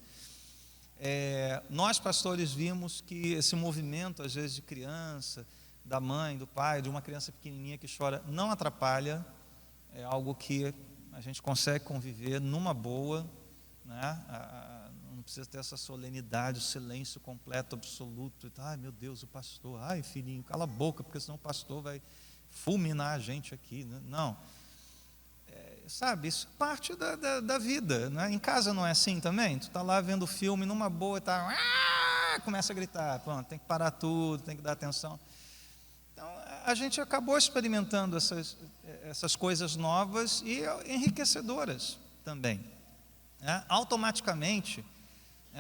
Speaker 1: Nós pastores vimos que esse movimento, às vezes, de criança, da mãe, do pai, de uma criança pequenininha que chora, não atrapalha, é algo que a gente consegue conviver numa boa, né? Não precisa ter essa solenidade, o silêncio completo, absoluto. Ai, meu Deus, o pastor, ai, filhinho, cala a boca, porque senão o pastor vai fulminar a gente aqui, né? Não. Sabe, isso é parte da vida, né? Em casa não é assim também? Tu está lá vendo o filme numa boa e começa a gritar, pronto, tem que parar tudo, tem que dar atenção. Então, a gente acabou experimentando essas coisas novas e enriquecedoras também, né? Automaticamente,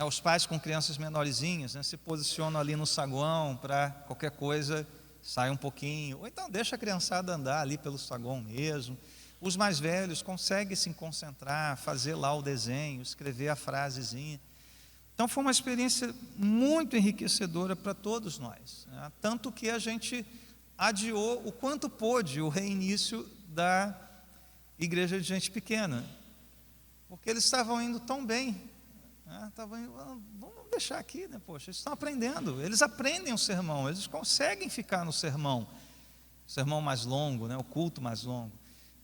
Speaker 1: os pais com crianças menorzinhas, né, se posicionam ali no saguão para qualquer coisa, sai um pouquinho, ou então deixa a criançada andar ali pelo saguão mesmo. Os mais velhos conseguem se concentrar, fazer lá o desenho, escrever a frasezinha. Então foi uma experiência muito enriquecedora para todos nós, né? Tanto que a gente adiou o quanto pôde o reinício da igreja de gente pequena, porque eles estavam indo tão bem, né? Vamos deixar aqui, né? Poxa, eles estão aprendendo, eles aprendem o sermão, eles conseguem ficar no sermão, o sermão mais longo, né? O culto mais longo,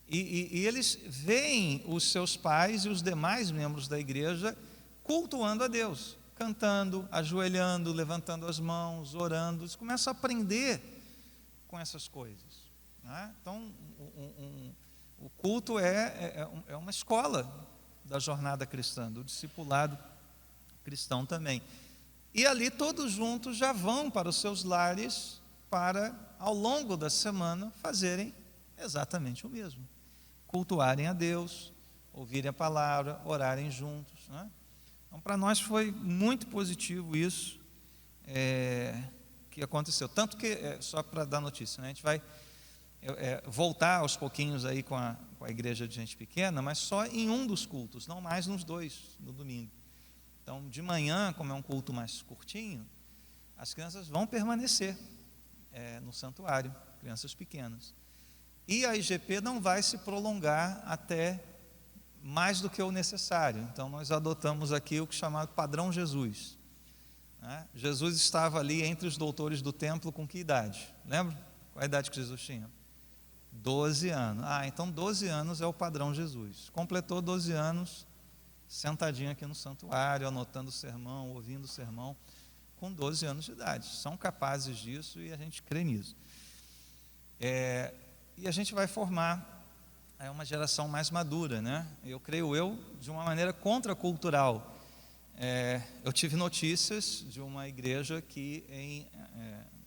Speaker 1: e eles veem os seus pais e os demais membros da igreja cultuando a Deus, cantando, ajoelhando, levantando as mãos, orando. Eles começam a aprender com essas coisas, né? Então, o culto é uma escola da jornada cristã, do discipulado cristão também. E ali todos juntos já vão para os seus lares para, ao longo da semana, fazerem exatamente o mesmo. Cultuarem a Deus, ouvirem a palavra, orarem juntos, né? Então, para nós foi muito positivo isso que aconteceu. Tanto que, só para dar notícia, né, a gente vai voltar aos pouquinhos aí com a igreja de gente pequena, mas só em um dos cultos, não mais nos dois, no domingo. Então, de manhã, como é um culto mais curtinho, as crianças vão permanecer no santuário, crianças pequenas. E a IGP não vai se prolongar até mais do que o necessário. Então, nós adotamos aqui o que é chamado padrão Jesus, né? Jesus estava ali entre os doutores do templo com que idade? Lembra? Qual a idade que Jesus tinha? 12 anos. Então 12 anos é o padrão Jesus. Completou 12 anos, sentadinho aqui no santuário, anotando o sermão, ouvindo o sermão, com 12 anos de idade. São capazes disso e a gente crê nisso. E a gente vai formar uma geração mais madura, né? Eu creio de uma maneira contracultural. Eu tive notícias de uma igreja que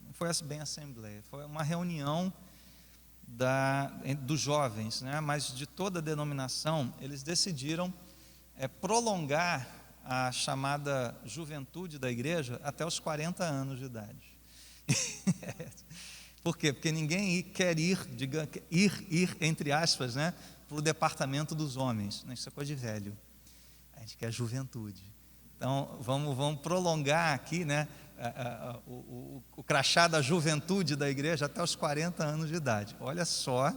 Speaker 1: não foi bem assembleia, foi uma reunião dos jovens, né? Mas de toda a denominação, eles decidiram prolongar a chamada juventude da igreja até os 40 anos de idade. Por quê? Porque ninguém quer ir entre aspas, né, para o departamento dos homens. Isso é coisa de velho. A gente quer juventude. Então, vamos prolongar aqui, né, o crachá da juventude da igreja até os 40 anos de idade. Olha só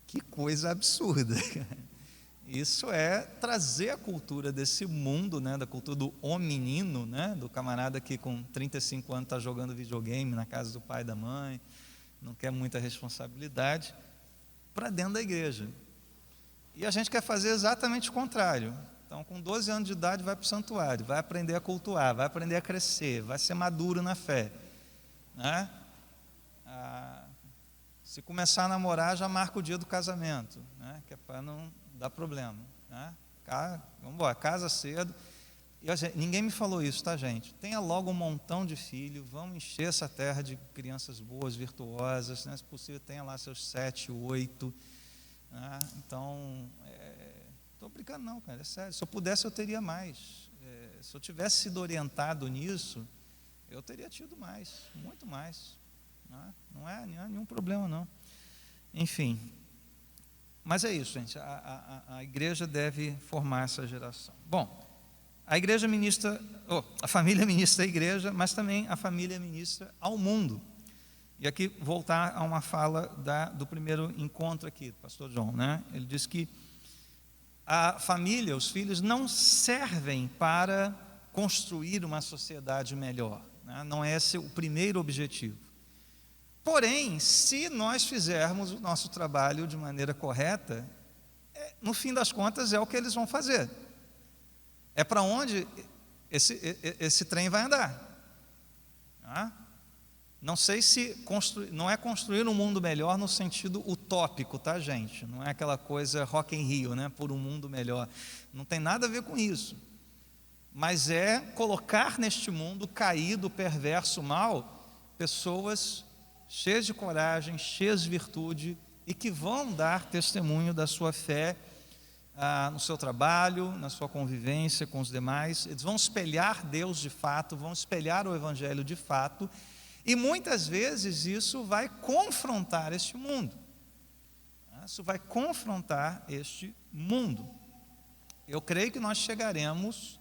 Speaker 1: que coisa absurda. Isso é trazer a cultura desse mundo, né, da cultura do homenino, né, do camarada que com 35 anos está jogando videogame na casa do pai e da mãe, não quer muita responsabilidade, para dentro da igreja. E a gente quer fazer exatamente o contrário. Então, com 12 anos de idade, vai para o santuário, vai aprender a cultuar, vai aprender a crescer, vai ser maduro na fé, né? Se começar a namorar, já marca o dia do casamento, né? Que é para não dar problema, né? Vamos embora, casa cedo. Ninguém me falou isso, tá, gente? Tenha logo um montão de filhos, vamos encher essa terra de crianças boas, virtuosas, né? Se possível, tenha lá seus 7, 8, né? Então, estou brincando não, cara, é sério. Se eu pudesse, eu teria mais. Se eu tivesse sido orientado nisso, eu teria tido mais, muito mais, né? Não é nenhum problema, não. Enfim, mas é isso, gente. A igreja deve formar essa geração. Bom, a igreja ministra, a família ministra a igreja, mas também a família ministra ao mundo. E aqui voltar a uma fala do primeiro encontro aqui, do pastor John, né? Ele diz que a família, os filhos, não servem para construir uma sociedade melhor, né? Não é esse o primeiro objetivo. Porém, se nós fizermos o nosso trabalho de maneira correta, no fim das contas é o que eles vão fazer. É para onde esse trem vai andar. Tá? Não sei se não é construir um mundo melhor no sentido utópico, tá, gente? Não é aquela coisa Rock in Rio, né? Por um mundo melhor. Não tem nada a ver com isso. Mas é colocar neste mundo caído, perverso, mal, pessoas cheias de coragem, cheias de virtude e que vão dar testemunho da sua fé no seu trabalho, na sua convivência com os demais. Eles vão espelhar Deus de fato, vão espelhar o Evangelho de fato, e muitas vezes isso vai confrontar este mundo. Isso vai confrontar este mundo. Eu creio que nós chegaremos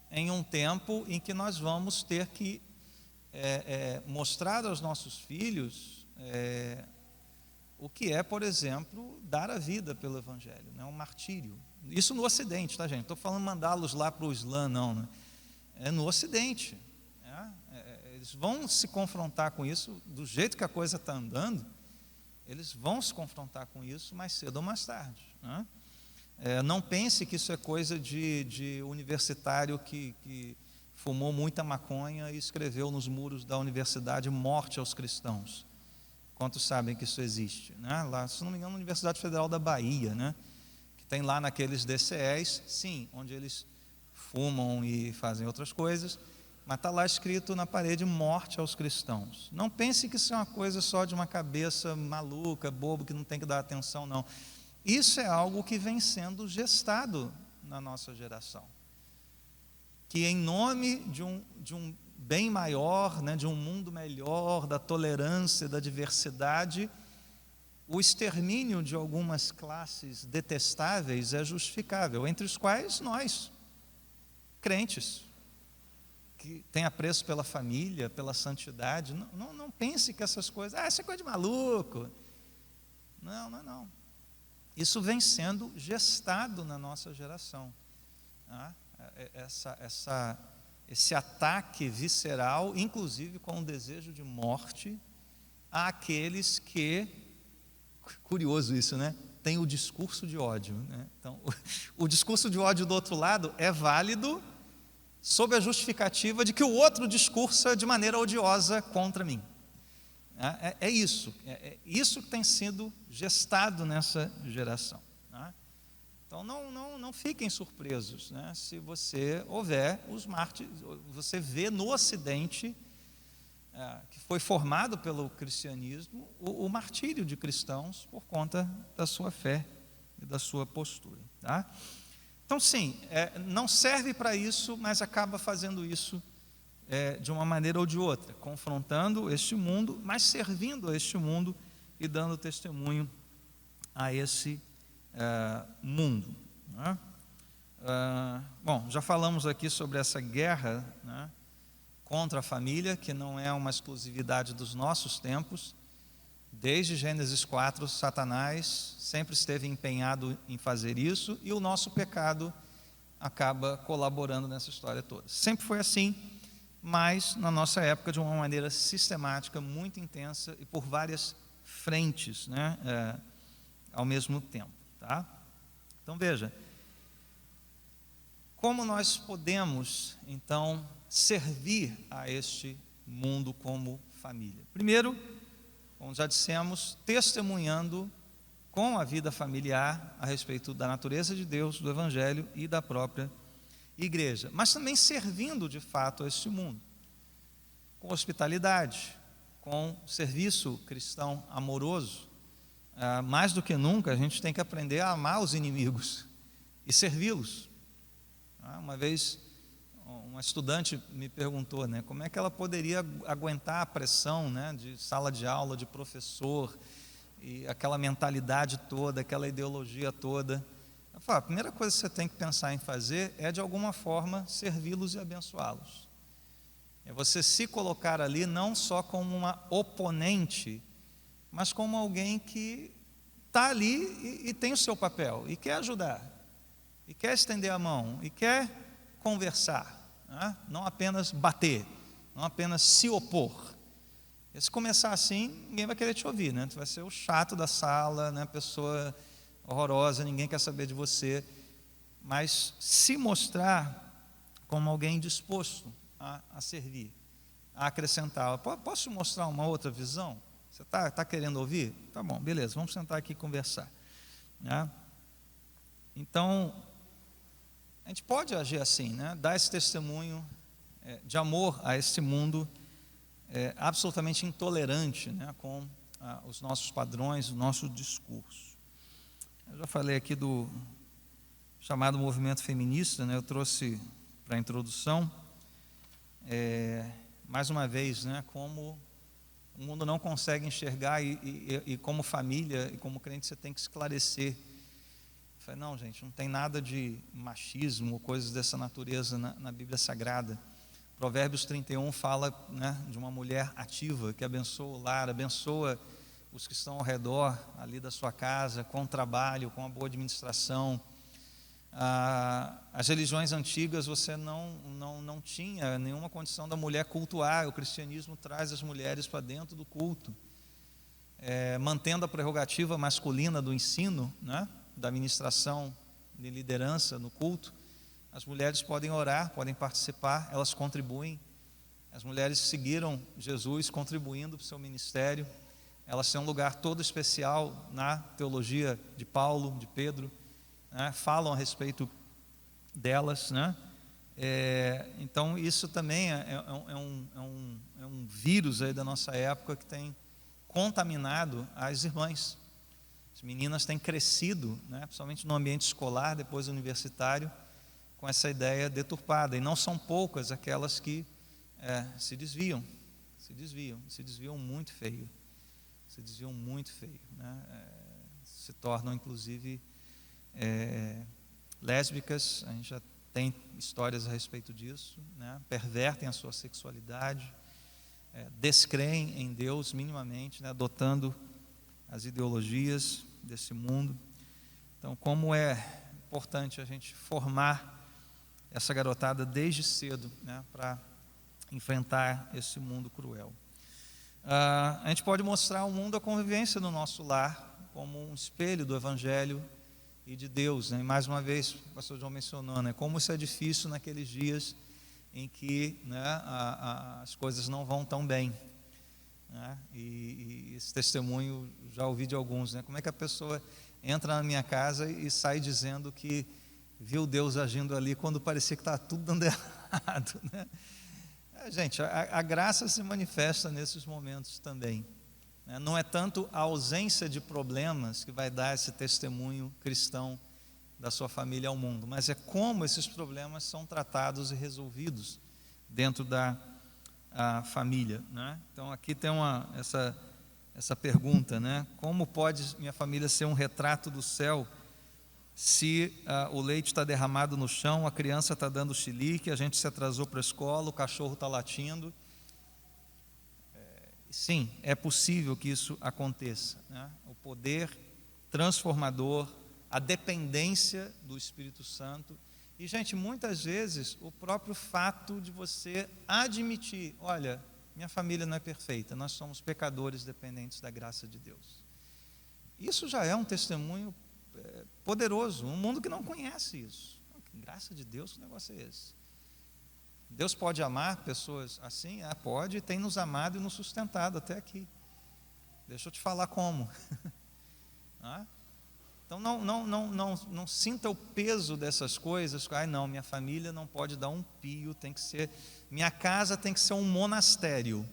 Speaker 1: em um tempo em que nós vamos ter que mostrar aos nossos filhos o que é, por exemplo, dar a vida pelo Evangelho, né? Um martírio. Isso no Ocidente, tá, gente? Não estou falando mandá-los lá para o Islã, não, né? É no Ocidente. Eles vão se confrontar com isso, do jeito que a coisa está andando, eles vão se confrontar com isso mais cedo ou mais tarde, né? Não pense que isso é coisa de universitário que fumou muita maconha e escreveu nos muros da universidade morte aos cristãos. Quantos sabem que isso existe, né? Lá, se não me engano, na Universidade Federal da Bahia, né? Que tem lá naqueles DCEs, sim, onde eles fumam e fazem outras coisas, mas está lá escrito na parede morte aos cristãos. Não pense que isso é uma coisa só de uma cabeça maluca, bobo, que não tem que dar atenção, não. Isso é algo que vem sendo gestado na nossa geração, que em nome de um bem maior, né, de um mundo melhor, da tolerância, da diversidade, o extermínio de algumas classes detestáveis é justificável, entre os quais nós, crentes, que tem apreço pela família, pela santidade. Não pense que essas coisas, isso é coisa de maluco. Não. Isso vem sendo gestado na nossa geração. Esse ataque visceral, inclusive com o desejo de morte, àqueles que, curioso isso, né? Tem o discurso de ódio, né? Então, o discurso de ódio do outro lado é válido sob a justificativa de que o outro discursa de maneira odiosa contra mim. É isso que tem sido gestado nessa geração, né? Então não fiquem surpresos, né, se você houver os mártires. Você vê no Ocidente, que foi formado pelo cristianismo, o martírio de cristãos por conta da sua fé e da sua postura, tá? Então sim, não serve para isso, mas acaba fazendo isso de uma maneira ou de outra, confrontando este mundo, mas servindo a este mundo e dando testemunho a esse mundo, né? Bom, já falamos aqui sobre essa guerra, né, contra a família, que não é uma exclusividade dos nossos tempos. Desde Gênesis 4, Satanás sempre esteve empenhado em fazer isso, e o nosso pecado acaba colaborando nessa história toda. Sempre foi assim, mas na nossa época de uma maneira sistemática, muito intensa e por várias frentes, né, ao mesmo tempo, tá? Então veja, como nós podemos então servir a este mundo como família? Primeiro, como já dissemos, testemunhando com a vida familiar a respeito da natureza de Deus, do Evangelho e da própria igreja, mas também servindo de fato a este mundo, com hospitalidade, com serviço cristão amoroso. Mais do que nunca a gente tem que aprender a amar os inimigos e servi-los. Uma vez uma estudante me perguntou, né, como é que ela poderia aguentar a pressão, né, de sala de aula, de professor, e aquela mentalidade toda, aquela ideologia toda. Eu falei, a primeira coisa que você tem que pensar em fazer é, de alguma forma, servi-los e abençoá-los. É você se colocar ali não só como uma oponente, mas como alguém que está ali e tem o seu papel, e quer ajudar, e quer estender a mão, e quer conversar, né? Não apenas bater, não apenas se opor. E se começar assim, ninguém vai querer te ouvir, né? Tu vai ser o chato da sala, né? Pessoa horrorosa, ninguém quer saber de você. Mas se mostrar como alguém disposto a servir, a acrescentar. Posso te mostrar uma outra visão? Você está querendo ouvir? Tá bom, beleza, vamos sentar aqui e conversar, né? Então, a gente pode agir assim, né? Dar esse testemunho de amor a esse mundo absolutamente intolerante, né, com os nossos padrões, o nosso discurso. Eu já falei aqui do chamado movimento feminista, né? Eu trouxe para a introdução, mais uma vez, né, como o mundo não consegue enxergar e como família e como crente você tem que esclarecer. Eu falei, não, gente, não tem nada de machismo ou coisas dessa natureza na Bíblia Sagrada. O Provérbios 31 fala, né, de uma mulher ativa que abençoa o lar, abençoa os que estão ao redor ali da sua casa, com trabalho, com uma boa administração. As religiões antigas você não tinha nenhuma condição da mulher cultuar. O cristianismo traz as mulheres para dentro do culto, mantendo a prerrogativa masculina do ensino, né, da administração de liderança no culto. As mulheres podem orar, podem participar, elas contribuem. As mulheres seguiram Jesus contribuindo para o seu ministério. Elas têm um lugar todo especial na teologia de Paulo, de Pedro, né? Falam a respeito delas, né? Então isso também é um vírus aí da nossa época que tem contaminado as irmãs. As meninas têm crescido, né, principalmente no ambiente escolar, depois universitário, com essa ideia deturpada, e não são poucas aquelas que se desviam muito feio, né? Se tornam inclusive lésbicas. A gente já tem histórias a respeito disso, né? Pervertem a sua sexualidade, descreem em Deus minimamente, né? Adotando as ideologias desse mundo. Então, como é importante a gente formar essa garotada desde cedo, né, para enfrentar esse mundo cruel. A gente pode mostrar ao mundo a convivência no nosso lar como um espelho do Evangelho e de Deus, né? E mais uma vez, o pastor João mencionou, né, como isso é difícil naqueles dias em que, né, as coisas não vão tão bem, né? E esse testemunho já ouvi de alguns, né? Como é que a pessoa entra na minha casa e sai dizendo que viu Deus agindo ali quando parecia que estava tudo dando errado, né? Gente, a graça se manifesta nesses momentos também, né? Não é tanto a ausência de problemas que vai dar esse testemunho cristão da sua família ao mundo, mas é como esses problemas são tratados e resolvidos dentro da família, né? Então aqui tem essa pergunta, né? Como pode minha família ser um retrato do céu se o leite está derramado no chão, a criança está dando chilique, a gente se atrasou para a escola, o cachorro está latindo? Sim, é possível que isso aconteça, né? O poder transformador, a dependência do Espírito Santo. E, gente, muitas vezes o próprio fato de você admitir: olha, minha família não é perfeita, nós somos pecadores dependentes da graça de Deus. Isso já é um testemunho poderoso, um mundo que não conhece isso. Que graça de Deus, que negócio é esse? Deus pode amar pessoas assim? Pode, e tem nos amado e nos sustentado até aqui. Deixa eu te falar como. Então não sinta o peso dessas coisas. Não, minha família não pode dar um pio, tem que ser, minha casa tem que ser um monastério,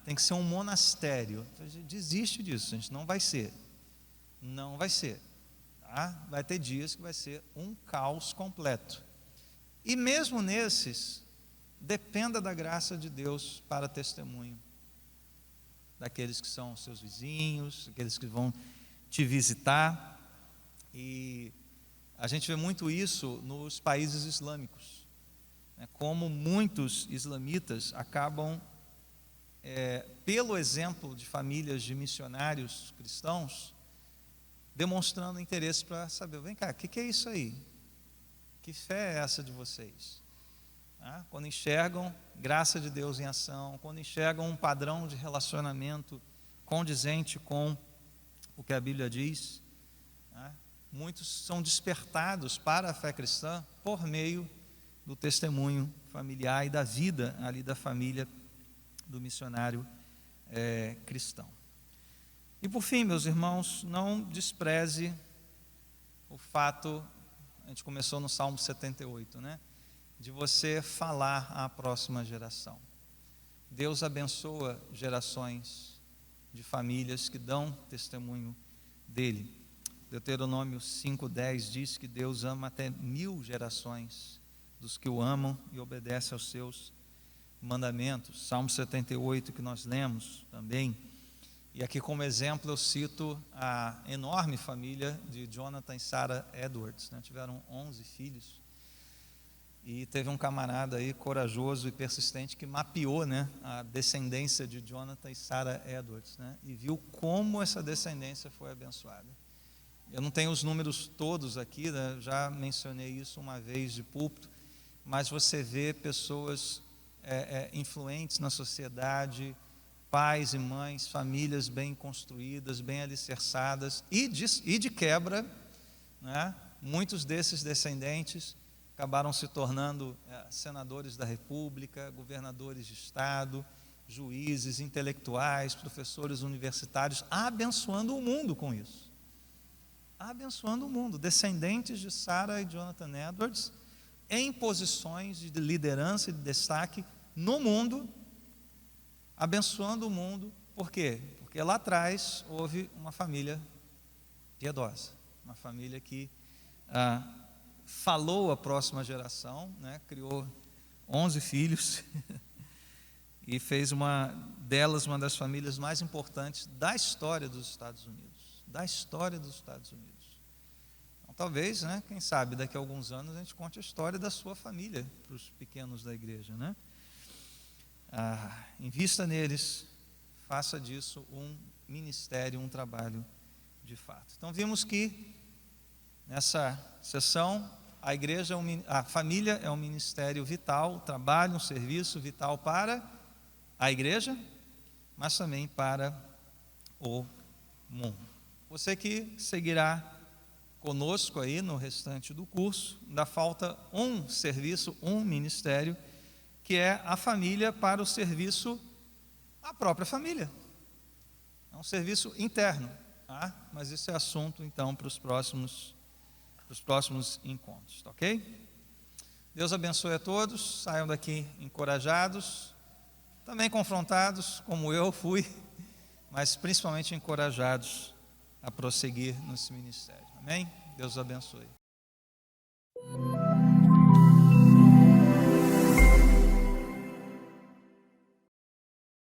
Speaker 1: tem que ser um monastério. Desiste disso, gente, não vai ser. Não vai ser, tá? Vai ter dias que vai ser um caos completo. E mesmo nesses, dependa da graça de Deus para testemunho daqueles que são seus vizinhos, aqueles que vão te visitar. E a gente vê muito isso nos países islâmicos, né? Como muitos islamitas acabam, pelo exemplo de famílias de missionários cristãos, demonstrando interesse para saber: vem cá, o que é isso aí? Que fé é essa de vocês? Quando enxergam graça de Deus em ação, quando enxergam um padrão de relacionamento condizente com o que a Bíblia diz, muitos são despertados para a fé cristã por meio do testemunho familiar e da vida ali da família do missionário cristão. E por fim, meus irmãos, não despreze o fato, a gente começou no Salmo 78, né? De você falar à próxima geração. Deus abençoa gerações de famílias que dão testemunho dele. Deuteronômio 5:10 diz que Deus ama até 1000 gerações dos que o amam e obedecem aos seus mandamentos. Salmo 78 que nós lemos também. E aqui como exemplo eu cito a enorme família de Jonathan e Sarah Edwards, né? Tiveram 11 filhos. E teve um camarada aí corajoso e persistente que mapeou, né, a descendência de Jonathan e Sarah Edwards, né, e viu como essa descendência foi abençoada. Eu não tenho os números todos aqui, né, já mencionei isso uma vez de púlpito, mas você vê pessoas influentes na sociedade, pais e mães, famílias bem construídas, bem alicerçadas, e de quebra, né, muitos desses descendentes acabaram se tornando senadores da República, governadores de estado, juízes, intelectuais, professores universitários, abençoando o mundo com isso. Abençoando o mundo, descendentes de Sarah e Jonathan Edwards, em posições de liderança e de destaque no mundo, abençoando o mundo. Por quê? Porque lá atrás houve uma família piedosa, uma família que falou a próxima geração, né, criou 11 filhos e fez uma das famílias mais importantes da história dos Estados Unidos, Então, talvez, né, quem sabe, daqui a alguns anos a gente conte a história da sua família para os pequenos da igreja, né? Invista neles, faça disso um ministério, um trabalho de fato. Então, vimos que nessa sessão, a família é um ministério vital, um trabalho, um serviço vital para a igreja, mas também para o mundo. Você que seguirá conosco aí no restante do curso, ainda falta um serviço, um ministério, que é a família para o serviço à própria família. É um serviço interno, tá? Mas isso é assunto então para os próximos encontros, tá ok? Deus abençoe a todos, saiam daqui encorajados, também confrontados, como eu fui, mas principalmente encorajados a prosseguir nesse ministério, amém? Deus abençoe.